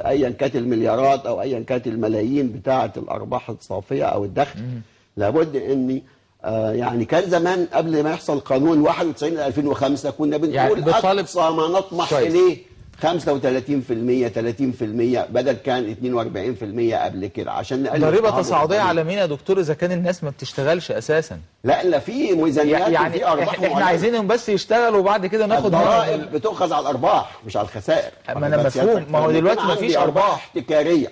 ايا كانت المليارات او ايا كانت الملايين بتاعه الارباح الصافيه او الدخل. لابد ان يعني كان زمان قبل ما يحصل قانون 91 2005 كنا بنقول يعني اقصى ما نطمح اليه 35% 30% بدل كان 42% قبل كده عشان نقلل ضريبه تصاعديه على مين يا دكتور اذا كان الناس ما بتشتغلش اساسا؟ لا في ميزانيات يعني وفي ارباح. احنا عايزينهم بس يشتغلوا وبعد كده ناخد الضرائب بتؤخذ على الارباح مش على الخسائر. ما انا مفهوم. ما هو دلوقتي ما فيش ارباح احتكاريه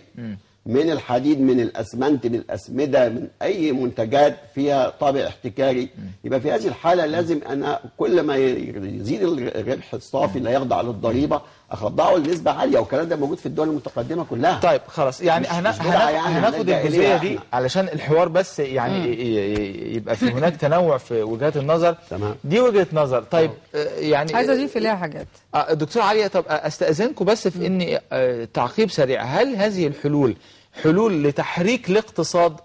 من الحديد من الاسمنت من الاسمده من اي منتجات فيها طابع احتكاري. يبقى في هذه الحاله لازم انا كل ما يزيد الربح الصافي اللي يخضع للضريبه اخضعه لنسبه عاليه والكلام ده موجود في الدول المتقدمه كلها. طيب خلاص يعني هناخد الجزئيه دي علشان الحوار بس يعني يبقى في هناك تنوع في وجهات النظر. تمام. دي وجهه نظر. طيب يعني عايزه اضيف ليها حاجات. دكتور عليا طب استاذنكم بس في ان تعقيب سريع. هل هذه الحلول حلول لتحريك الاقتصاد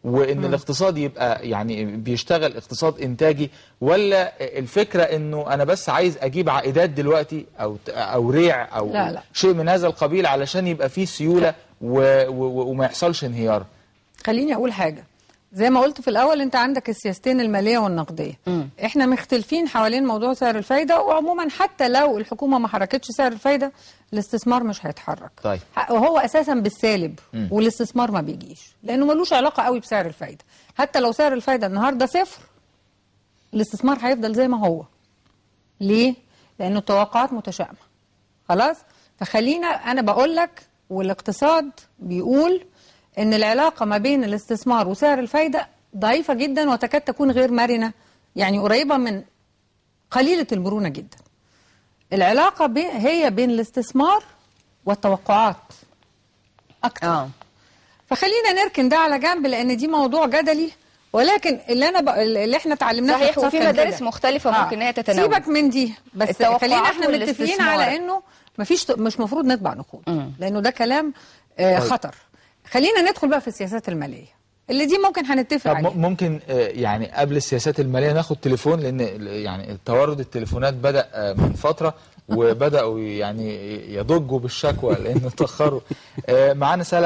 وان الاقتصاد يبقى يعني بيشتغل اقتصاد انتاجي، ولا الفكره انه انا بس عايز اجيب عائدات دلوقتي او ريع او لا. شيء من هذا القبيل علشان يبقى فيه سيوله وما يحصلش انهيار؟ خليني اقول حاجه. زي ما قلت في الاول انت عندك السياستين الماليه والنقديه. احنا مختلفين حوالين موضوع سعر الفايده، وعموما حتى لو الحكومه ما حركتش سعر الفايده الاستثمار مش هيتحرك. طيب. وهو اساسا بالسالب والاستثمار ما بيجيش لانه ملوش علاقه قوي بسعر الفايده. حتى لو سعر الفايده النهارده صفر الاستثمار هيفضل زي ما هو. ليه؟ لانه التوقعات متشائمه. خلاص؟ فخلينا انا بقول لك والاقتصاد بيقول ان العلاقه ما بين الاستثمار وسعر الفايده ضعيفه جدا وتكاد تكون غير مرنه، يعني قريبه من قليله المرونه جدا. العلاقه هي بين الاستثمار والتوقعات اكتر. فخلينا نركن ده على جنب لان دي موضوع جدلي، ولكن اللي احنا اتعلمناه صحيح وفي مدارس مختلفه ممكن هي تتناول. سيبك من دي بس خلينا احنا متفقين على انه مش مفروض نطبع نقود لانه ده كلام خطر. خلينا ندخل بقى في السياسات الماليه اللي دي ممكن هنتفق عليها. ممكن يعني قبل السياسات الماليه ناخد تليفون لان يعني توارد التليفونات بدا من فتره وبداوا يعني يضجوا بالشكوى لانه اتاخروا.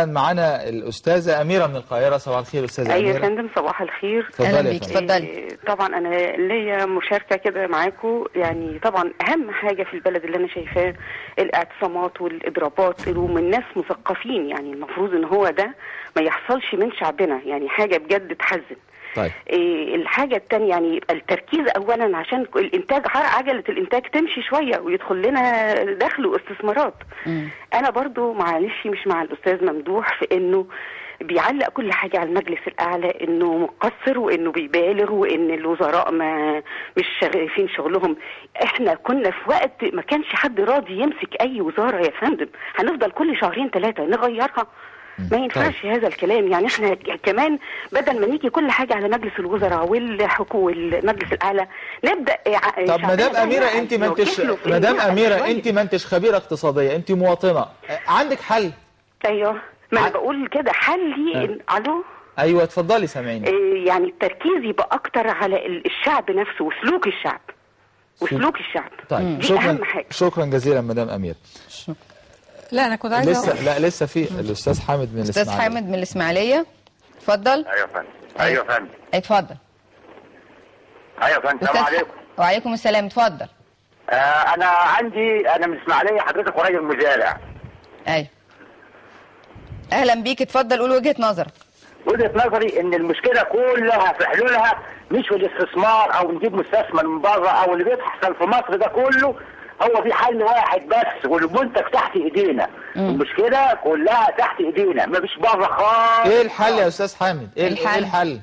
معانا الاستاذه اميره من القاهره. صباح الخير استاذه اميره. ايوه يا فندم صباح الخير. اهلا بيك اتفضلي. طبعا انا ليا مشاركه كده معاكم. يعني طبعا اهم حاجه في البلد اللي انا شايفاه الاعتصامات والاضرابات ومن ناس مثقفين، يعني المفروض ان هو ده ما يحصلش من شعبنا، يعني حاجه بجد تحزن. طيب. الحاجة الثانية يعني يبقى التركيز أولا عشان الإنتاج عجلة الإنتاج تمشي شوية ويدخل لنا دخل واستثمارات. أنا برضو معلش مش مع الأستاذ ممدوح في إنه بيعلق كل حاجة على المجلس الأعلى إنه مقصر وإنه بيبالغ وإن الوزراء مش شايفين شغلهم. إحنا كنا في وقت ما كانش حد راضي يمسك أي وزارة يا فندم، هنفضل كل شهرين 3 نغيرها؟ ما ينفعش هذا الكلام. يعني احنا كمان بدل ما نيجي كل حاجه على مجلس الوزراء والمجلس الاعلى نبدا. طب مدام اميره انت ما انتش خبيره اقتصاديه، انت مواطنه، عندك حل؟ ايوه ما انا بقول كده حلي. الو ايوه اتفضلي سامعيني. يعني التركيز يبقى اكتر على الشعب نفسه وسلوك الشعب طيب دي اهم حاجه. شكرا جزيلا مدام اميره. لا انا كنت عايزه لسه في الاستاذ حامد من الاسماعيليه. استاذ حامد من الاسماعيليه اتفضل. ايوه يا فندم. ايوه يا فندم. اتفضل. ايوه يا فندم. السلام عليكم. وعليكم السلام اتفضل. انا من الاسماعيليه، حضرتك راجل مزارع. ايوه اهلا بيك اتفضل قول وجهه نظرك. وجهه نظري ان المشكله كلها في حلولها مش في الاستثمار او نجيب مستثمر من بره او اللي بيحصل في مصر ده كله. هو في حل واحد بس والمنتج تحت ايدينا. المشكله كلها تحت ايدينا مفيش بره خالص. ايه الحل يا استاذ حامد؟ ايه الحل؟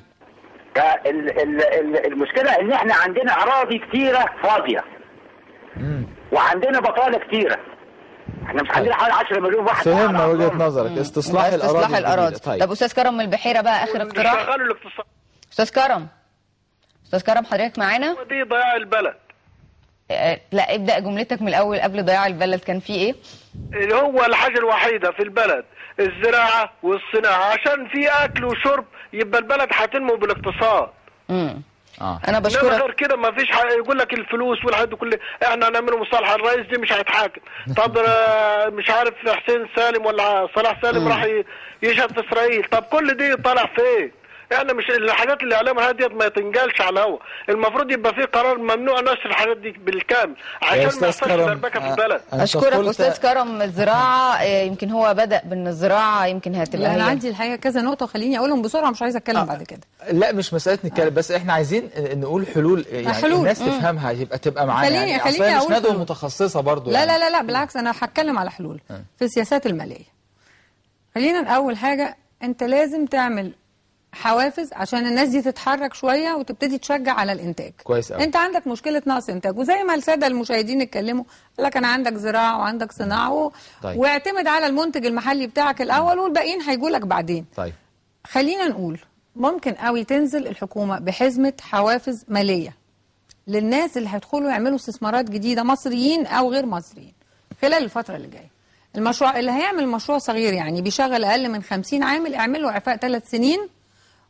المشكله ان احنا عندنا اراضي كتيره فاضيه. وعندنا بطاله كتيره. احنا مش عندنا حوالي 10 مليون واحد. فهمنا وجهه نظرك. استصلاح الاراضي. طب استاذ كرم من البحيره بقى اخر اقتراح. شغالوا الاقتصاد. استاذ كرم حضرتك معانا؟ دي ضياع البلد. لا ابدا جملتك من الاول. قبل ضياع البلد كان في ايه؟ اللي هو الحاجه الوحيده في البلد الزراعه والصناعه، عشان في اكل وشرب يبقى البلد هتنمو بالاقتصاد. انا بشكرك. غير كده ما فيش يقول لك الفلوس والحاجات دي كلها احنا هنعمله مصالحه، الرئيس دي مش هيتحاكم. طب مش عارف حسين سالم ولا صلاح سالم راح يشهد في اسرائيل. طب كل دي طالع فين؟ احنا مش الحاجات اللي اعلامها ديت ما تنجلش على الهوا. المفروض يبقى في قرار ممنوع نشر الحاجات دي بالكامل عشان ما يحصلش دربكه في البلد. اشكرك استاذ كرم. الزراعه يمكن هو بدا بان الزراعه يمكن هتبقى انا عندي الحقيقه كذا نقطه وخليني اقولهم بسرعه، مش عايزه اتكلم بعد كده. لا مش مساله نتكلم بس احنا عايزين نقول حلول يعني حلول. الناس تفهمها تبقى معانا يعني. خليني مش ندوه متخصصه برضو لا يعني. لا لا لا بالعكس انا هتكلم على حلول في السياسات الماليه. خلينا اول حاجه انت لازم تعمل حوافز عشان الناس دي تتحرك شويه وتبتدي تشجع على الانتاج. كويس قوي. انت عندك مشكله نقص انتاج، وزي ما الساده المشاهدين اتكلموا قال لك انا عندك زراعه وعندك صناعه طيب. واعتمد على المنتج المحلي بتاعك الاول والباقيين هيجوا لك بعدين. طيب خلينا نقول ممكن قوي تنزل الحكومه بحزمه حوافز ماليه للناس اللي هيدخلوا يعملوا استثمارات جديده مصريين او غير مصريين خلال الفتره اللي جايه. المشروع اللي هيعمل مشروع صغير يعني بيشغل اقل من 50 عامل اعمل له اعفاء 3 سنين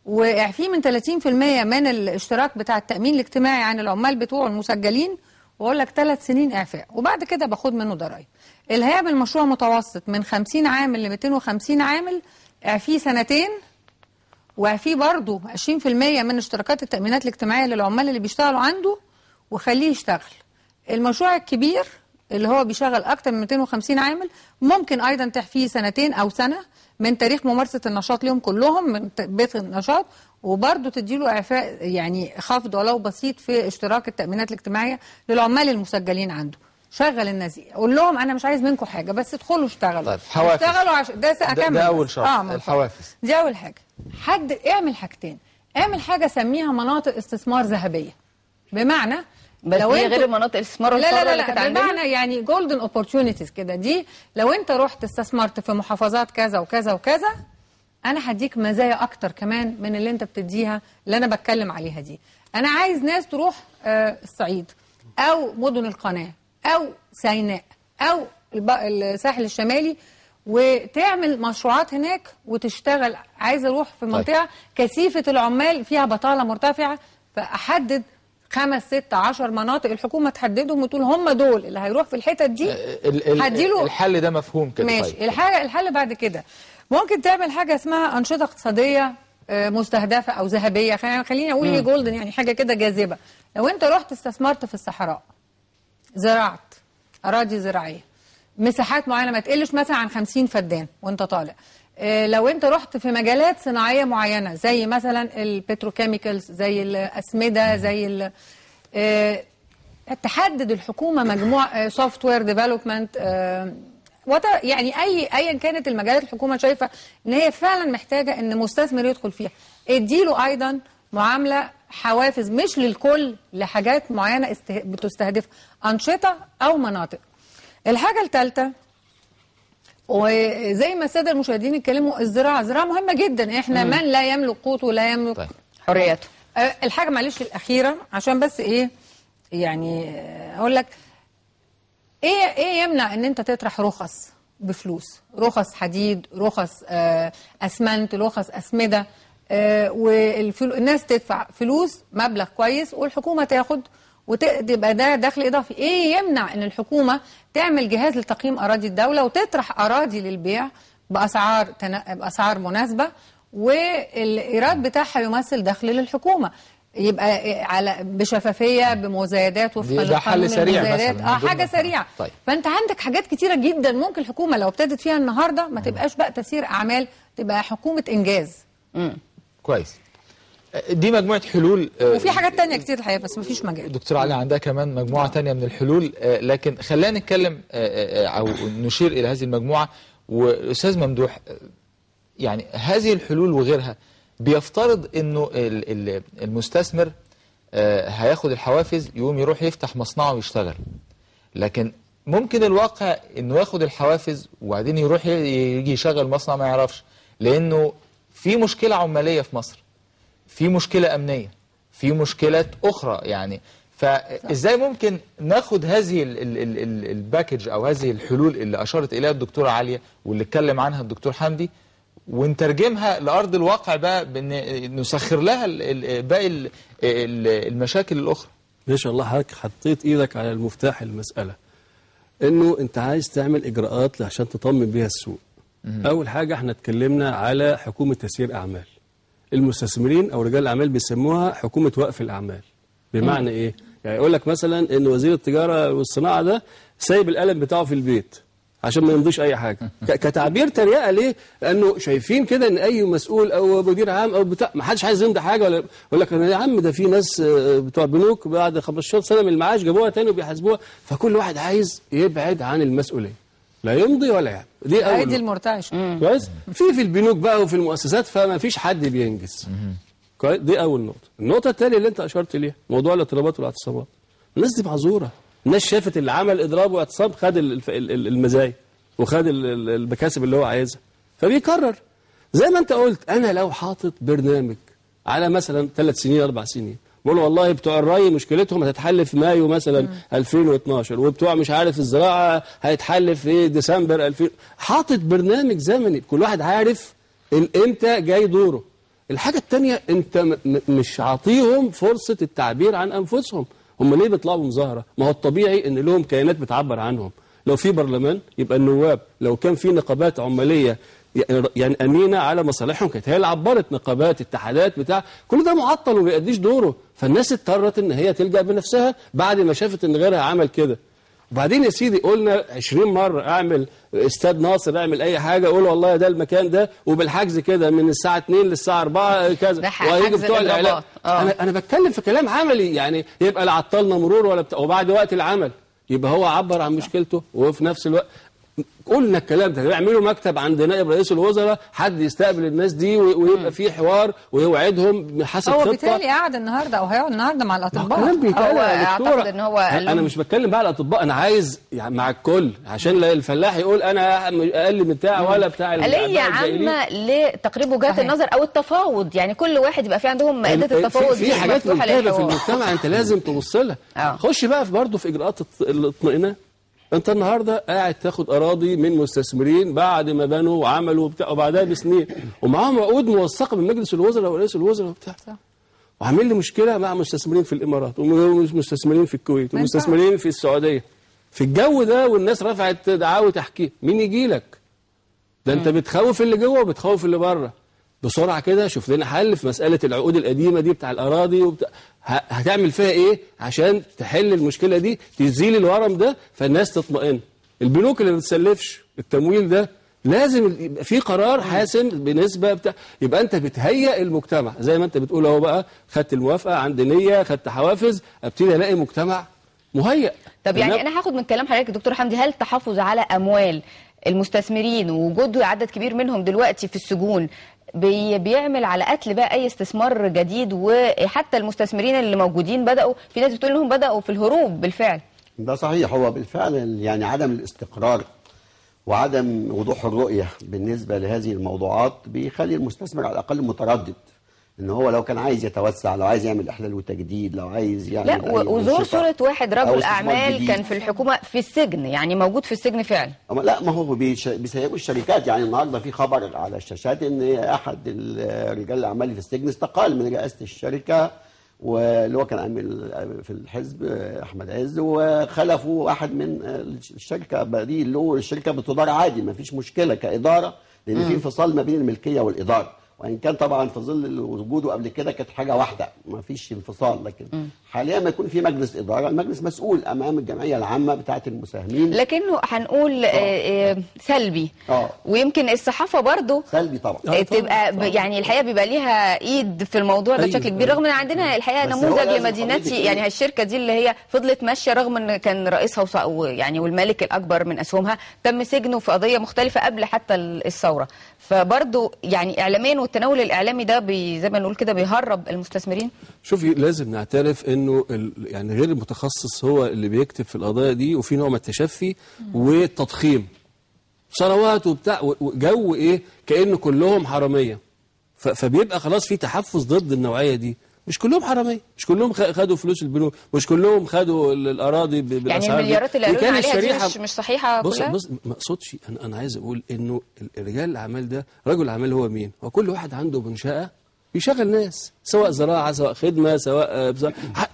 واعفيه من 30% من الاشتراك بتاع التأمين الاجتماعي عن العمال بتوعه المسجلين، واقول لك 3 سنين اعفاء وبعد كده باخد منه ضرائب. اللي هيعمل مشروع متوسط من 50 عامل ل 250 عامل اعفيه 2 سنين واعفيه برضه 20% من اشتراكات التأمينات الاجتماعية للعمال اللي بيشتغلوا عنده وخليه يشتغل. المشروع الكبير اللي هو بيشغل اكتر من 250 عامل ممكن ايضا تحفيه 2 سنين او سنة من تاريخ ممارسة النشاط ليهم كلهم من بيت النشاط، وبرضه تديله اعفاء يعني خفض ولو بسيط في اشتراك التأمينات الاجتماعية للعمال المسجلين عنده. شغل الناس دي، قول لهم انا مش عايز منكم حاجة بس ادخلوا اشتغلوا. طيب حوافز. اشتغلوا عشان ده اكمل. ده اول شرط الحوافز. دي اول حاجة. اعمل حاجتين. اعمل حاجة سميها مناطق استثمار ذهبية. بمعنى بس لو هي غير المناطق الاستثمار لا لا لا بمعنى يعني جولدن اوبورتيونيتيز كده. دي لو انت رحت استثمرت في محافظات كذا وكذا وكذا انا هديك مزايا اكتر كمان من اللي انت بتديها اللي انا بتكلم عليها دي. انا عايز ناس تروح الصعيد او مدن القناة او سيناء او الساحل الشمالي وتعمل مشروعات هناك وتشتغل. عايز اروح في منطقة كثيفة العمال فيها بطالة مرتفعة، فاحدد 5 6 10 مناطق الحكومة تحددهم وتقول هم دول اللي هيروح في الحتت دي. هديله الحل ده مفهوم كده. ماشي. طيب. الحل بعد كده ممكن تعمل حاجة اسمها أنشطة اقتصادية مستهدفة أو ذهبية. خليني أقول ايه جولدن يعني حاجة كده جاذبة. لو أنت رحت استثمرت في الصحراء زراعت أراضي زراعية مساحات معينة ما تقلش مثلا عن 50 فدان وأنت طالع. لو انت رحت في مجالات صناعية معينة زي مثلا البتروكيميكالز زي الأسمدة زي تحدد الحكومة مجموعة سوفت وير ديفلوبمنت يعني ايا كانت المجالات الحكومة شايفة ان هي فعلا محتاجة ان مستثمر يدخل فيها. اديله ايضا معاملة حوافز مش للكل لحاجات معينة بتستهدف أنشطة أو مناطق. الحاجة الثالثة وزي ما الساده المشاهدين اتكلموا الزراعه مهمه جدا. احنا من لا يملك قوته لا يملك حريته. الحاجه معلش الاخيره عشان بس ايه يعني اقول لك ايه يمنع ان انت تطرح رخص بفلوس، رخص حديد، رخص اسمنت، رخص اسمده، والناس تدفع فلوس مبلغ كويس والحكومه تاخد وتبقى ده دخل اضافي. ايه يمنع ان تعمل جهاز لتقييم اراضي الدوله وتطرح اراضي للبيع باسعار مناسبه والايراد بتاعها يمثل دخل للحكومه، يبقى بشفافيه بمزايدات وفقا ده حل سريع مثلا حاجه سريعه. طيب. فانت عندك حاجات كتيره جدا ممكن الحكومه لو ابتدت فيها النهارده ما تبقاش بقى تسيير اعمال، تبقى حكومه انجاز. كويس. دي مجموعة حلول وفي حاجات تانية كتير الحقيقة بس مفيش مجال. دكتور علي عندها كمان مجموعة تانية من الحلول، لكن خلينا نتكلم أو نشير إلى هذه المجموعة. والأستاذ ممدوح يعني هذه الحلول وغيرها بيفترض أنه المستثمر هياخد الحوافز يقوم يروح يفتح مصنعه ويشتغل، لكن ممكن الواقع انه ياخد الحوافز وبعدين يروح يجي يشغل مصنع ما يعرفش، لانه في مشكلة عمالية في مصر، في مشكلة امنية، في مشكلات اخرى يعني. فازاي ممكن ناخد هذه الباكج او هذه الحلول اللي اشارت اليها الدكتورة عالية واللي اتكلم عنها الدكتور حمدي ونترجمها لارض الواقع بقى، بان نسخر لها باقي المشاكل الاخرى؟ ما شاء الله حضرتك حطيت ايدك على المفتاح المسألة، انه انت عايز تعمل اجراءات عشان تطمن بيها السوق. اول حاجة احنا اتكلمنا على حكومة تسيير اعمال. المستثمرين او رجال الاعمال بيسموها حكومة وقف الاعمال. بمعنى ايه؟ يعني يقول لك مثلا ان وزير التجارة والصناعة ده سايب القلم بتاعه في البيت عشان ما يمضيش اي حاجه، كتعبير تريقه. ليه؟ لانه شايفين كده ان اي مسؤول او مدير عام او بتاع ما حدش عايز يمضي حاجه، ولا يقول لك يا عم ده في ناس بتوع بنوك بعد 15 سنه من المعاش جابوها تاني وبيحاسبوها، فكل واحد عايز يبعد عن المسؤوليه، لا يمضي ولا يعمل. دي اول ايدي المرتعش كويس. في البنوك بقى وفي المؤسسات فما فيش حد بينجز. كويس. دي اول نقطه. النقطه الثانيه اللي انت اشرت ليها موضوع الاضطرابات والاعتصامات. الناس دي معذوره، الناس شافت اللي عمل اضراب واعتصام خد المزايا وخد المكاسب اللي هو عايزها، فبيكرر. زي ما انت قلت، انا لو حاطط برنامج على مثلا 3 سنين 4 سنين، بقول والله بتوع الري مشكلتهم هتتحل في مايو مثلا 2012، وبتوع مش عارف الزراعه هيتحل في ديسمبر 2000، حاطط برنامج زمني كل واحد عارف امتى جاي دوره. الحاجه الثانيه، انت مش عاطيهم فرصه التعبير عن انفسهم. هم ليه بيطلعوا مظاهره؟ ما هو الطبيعي ان لهم كيانات بتعبر عنهم. لو في برلمان يبقى النواب، لو كان في نقابات عماليه يعني امينه على مصالحهم كانت هي اللي عبرت، نقابات اتحادات بتاع، كل ده معطل وما بيأديش دوره. فالناس اضطرت ان هي تلجأ بنفسها بعد ما شافت ان غيرها عمل كده. وبعدين يا سيدي قلنا 20 مره اعمل استاد ناصر، اعمل اي حاجه، قول والله ده المكان ده وبالحجز كده من الساعه 2 للساعه 4 كذا، وهيجي بتوع الاعلام. انا بتكلم في كلام عملي، يعني يبقى لا عطلنا مرور ولا وبعد وقت العمل يبقى هو عبر عن مشكلته، وفي نفس الوقت قلنا الكلام ده. يعملوا مكتب عند نائب رئيس الوزراء، حد يستقبل الناس دي ويبقى في حوار ويوعدهم حسب خطه. هو بالتالي قاعد النهارده او هيقعد النهارده مع الاطباء. هو اعتقد ان هو انا مش بتكلم بقى على الاطباء، انا عايز يعني مع الكل، عشان لا الفلاح يقول انا اقل من بتاع ولا بتاع آلية عامه لتقريب وجهات النظر او التفاوض. يعني كل واحد يبقى في عندهم مائده التفاوض في حاجات مختلفه في المجتمع انت لازم تبص لها. خش بقى برضه في اجراءات الاطمئنان. انت النهارده قاعد تاخد اراضي من مستثمرين بعد ما بنوا وعملوا وبتاع، وبعدها بسنين ومعاهم عقود موثقه من مجلس الوزراء ورئيس الوزراء وبتاع، وعامل لي مشكله مع مستثمرين في الامارات ومستثمرين في الكويت ومستثمرين في السعوديه في الجو ده، والناس رفعت دعاوى تحكيم. مين يجي لك؟ ده انت بتخوف اللي جوه وبتخوف اللي بره. بسرعه كده شوف لنا حل في مساله العقود القديمه دي بتاع الاراضي هتعمل فيها ايه عشان تحل المشكله دي، تزيل الورم ده فالناس تطمئن. البنوك اللي ما بتسلفش التمويل ده لازم يبقى في قرار حاسم بنسبه يبقى انت بتهيئ المجتمع زي ما انت بتقول اهو. بقى خدت الموافقه، عندي نيه، خدت حوافز، ابتدي الاقي مجتمع مهيئ. طب يعني انا هاخد من كلام حضرتك دكتور حمدي، هل التحفظ على اموال المستثمرين ووجود عدد كبير منهم دلوقتي في السجون بيعمل على قتل بقى اي استثمار جديد؟ وحتى المستثمرين اللي موجودين بدأوا، في ناس بتقول لهم بدأوا في الهروب بالفعل. ده صحيح. هو بالفعل يعني عدم الاستقرار وعدم وضوح الرؤية بالنسبة لهذه الموضوعات بيخلي المستثمر على الأقل متردد، ان هو لو كان عايز يتوسع، لو عايز يعمل احلال وتجديد، لو عايز يعمل لا وظهور صورة واحد رجل اعمال كان في الحكومة في السجن، يعني موجود في السجن فعلا. لا ما هو بيسيبوا الشركات. يعني النهارده في خبر على الشاشات ان احد رجال الاعمال في السجن استقال من رئاسة الشركة، واللي هو كان عامل في الحزب احمد عز، وخلفوا واحد من الشركة بديل له. الشركة بتدار عادي، ما فيش مشكلة كإدارة، لان في انفصال ما بين الملكية والإدارة، وان كان طبعا في ظل وجوده قبل كده كانت حاجه واحده ما فيش انفصال. لكن حاليا ما يكون في مجلس اداره، المجلس مسؤول امام الجمعيه العامه بتاعه المساهمين، لكنه هنقول سلبي. ويمكن الصحافه برضو سلبي طبعا تبقى يعني الحقيقه بيبقى ليها ايد في الموضوع ده بشكل كبير، رغم ان عندنا الحقيقه نموذج لمدينتي. يعني الشركه دي اللي هي فضلت ماشيه رغم ان كان رئيسها يعني والمالك الاكبر من اسهمها تم سجنه في قضيه مختلفه قبل حتى الثوره. فبرضو يعني اعلاميا والتناول الاعلامي ده زي ما نقول كده بيهرب المستثمرين؟ شوفي لازم نعترف انه يعني غير المتخصص هو اللي بيكتب في القضايا دي، وفي نوع من التشفي والتضخيم ثروات وبتاع وجو ايه كأنه كلهم حراميه، فبيبقى خلاص في تحفظ ضد النوعيه دي. مش كلهم حراميه، مش كلهم خدوا فلوس البنوك، مش كلهم خدوا الاراضي بالاسعار يعني المليارات اللي قالوا عليها دي مش صحيحه كلها. بص ما اقصدش، انا عايز اقول انه رجال الاعمال ده، رجل الاعمال هو مين؟ هو كل واحد عنده منشاه بيشغل ناس، سواء زراعه سواء خدمه سواء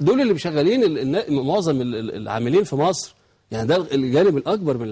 دول اللي مشغلين معظم العاملين في مصر، يعني ده الجانب الاكبر من